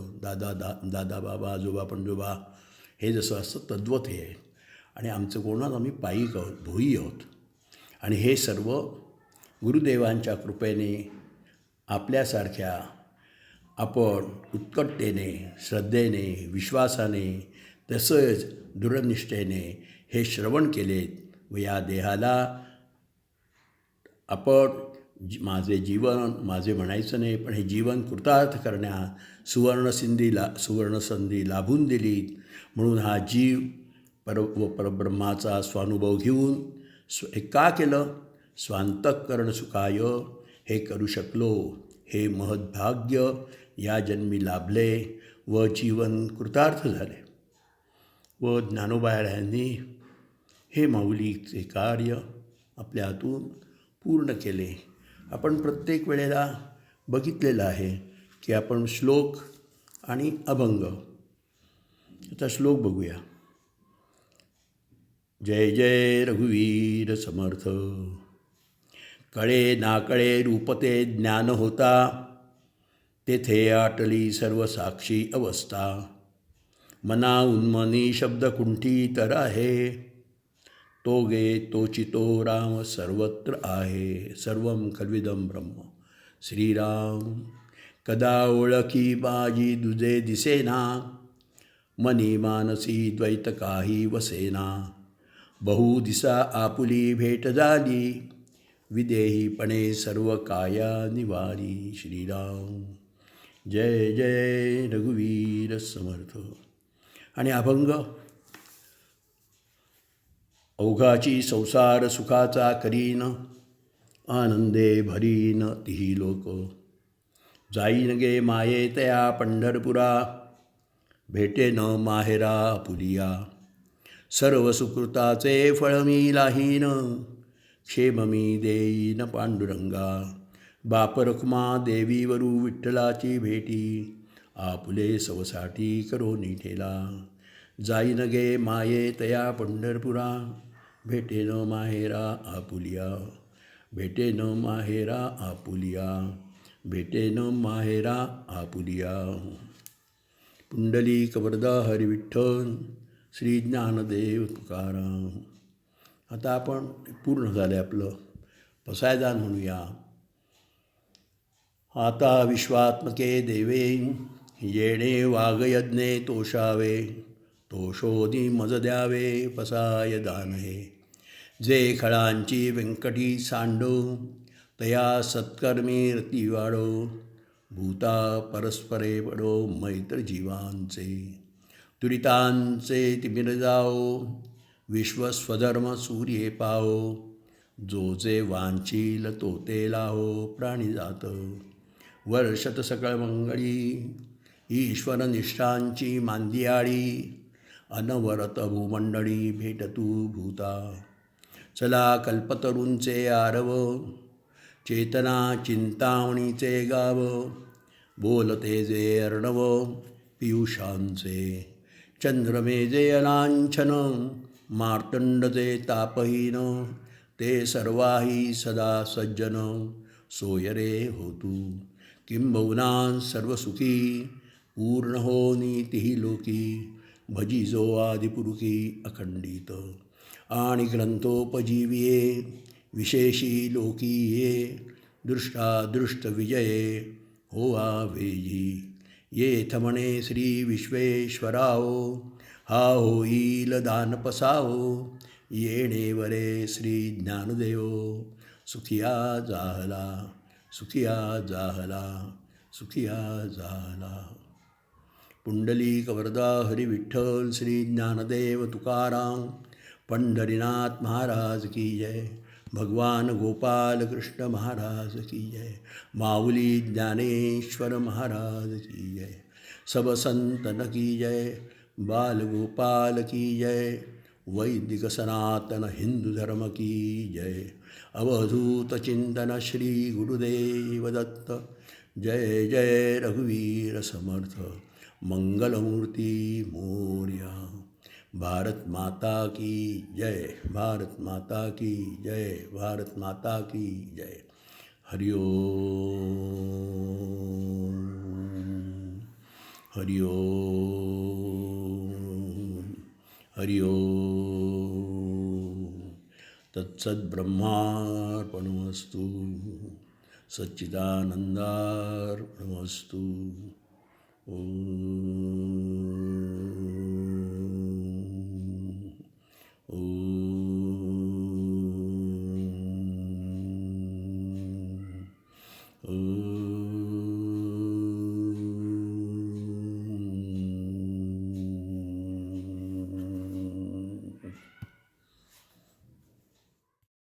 दादा बाबा आजोबा पणजोबा, हे जसं असतं तद्वत हे आहे. आणि आमचं कोणाच आम्ही पायीक आहोत, भोई आहोत. आणि हे सर्व गुरुदेवांच्या कृपेने आपल्यासारख्या आपण उत्कटतेने, श्रद्धेने, विश्वासाने, तसंच दृढनिष्ठेने हे श्रवण केलेत व या देहाला आपण माझे जीवन, माझे म्हणायचं नाही, पण हे जीवन कृतार्थ करण्यात सुवर्णसंधी लाभून दिलीत. म्हणून हा जीव परब्रह्माचा स्वानुभव घेऊन हे का केलं, स्वांतःकरण सुखाय हे करू शकलो, हे महद्भाग्य या जन्मी लाभले व जीवन कृतार्थ झाले. व ज्ञानोबा यांनी हे माऊलीचे कार्य आपल्या हातून पूर्ण केले. आपण प्रत्येक वेळेला बघितलेलं आहे की आपण श्लोक आणि अभंग, आता श्लोक बघूया. जय जय रघुवीर समर्थ. कळे नाकळे रूपते ज्ञान होता, तेथे आटली सर्व साक्षी अवस्था. मना उन्मनी शब्द कुंठी तर आहे, तो गे तोचितो राम सर्वत्र आहे. सर्वं खल्विदं ब्रह्म श्रीराम. कदा ओळखी माझी दुजे दिसेना, मनी मानसी द्वैत काही वसेना. बहु दिसा आपुली भेट झाली, विदेहीपणे सर्व काया निवारी. श्रीराम. जय जय रघुवीर समर्थ. आणि अभंग. अवघाची संसार सुखाचा करीन, आनंदे भरीन तिही लोक. जाईन गे माये तया पंढरपुरा, भेटे न माहेरा पुलिया. सर्व सुकृताचे फळ मी लाहीन, क्षेम मी देईन पांडुरंगा. बाप रखुमा देवीवरू विठ्ठलाची भेटी, आपुले सवसाठी करो निठेला. जाईन गे माये तया पंढरपुरा, भेटे न माहेरा आपुलिया. भेटे न माहेरा आपुलिया. भेटे न माहेरा आपुलिया. पुंडलिक वरदा हरी विठ्ठल, श्री ज्ञानदेव तुकाराम. आता आपण पूर्ण झाले आपलं पसायदान म्हणूया. आता विश्वात्मके देवे, येणे वागयज्ञे तोषावे. तोषोनी मज द्यावे पसाय दान हे. जे खळांची व्यंकटी सांडो, तया सत्कर्मी रती वाढो. भूता परस्परे पडो मैत्र जीवांचे, दुरितांचे तिमिर जाओ. विश्वस्वधर्म सूर्ये पाओ, जो जे वांचील तो ते लाहो. प्राणी जात वर्षत सकळ मंगळी, ईश्वर निष्ठांची मांदियाळी. अनवरत भूमंडळी भेटतू भूता. चला कल्पतरूंचे आरव, चेतना चिंतामणीचे गाव. बोलते जे अर्णव पियुषांचे, चंद्रमेजे अलांछन. मार्तंड जे तापहीन, ते सर्वाही सदा सज्जन. सोय रे होतू किंबहुना सर्वसुखी, पूर्ण होनी तिही लोकी. भजिजो आदिपुरुषी अखंडित आणि ग्रंथोपजीविये विशेषी लोकीये दृष्टादृष्ट विजये होवा वेजी ये थमणे श्री विश्वेश्वराओ हा होईल दान पसाओ येणे वरे श्री ज्ञानदेव सुखिया जाहला सुखिया जाहला सुखिया जाहला. पुंडलिक वरदा हरी विठ्ठल श्री ज्ञानदेव तुकाराम पंढरीनाथ महाराज की जय. भगवान गोपाल कृष्ण महाराज की जय. माऊली ज्ञानेश्वर महाराज की जय. सब संतन की जय. बाल गोपाल की जय. वैदिक सनातन हिंदू धर्म की जय. अवधूत चिंतन श्री गुरुदेव दत्त. जय जय रघुवीर समर्थ. मंगलमूर्ती मोर्या. भारत माता की जय. भारत माता की जय. भारत माता की जय. हरि ओम. हरि ओम. हरि ओम. तत्सद्ब्रह्मार्पणमस्तु. सच्चिदानंदार्पणमस्तु. ओम. ओम. ओम.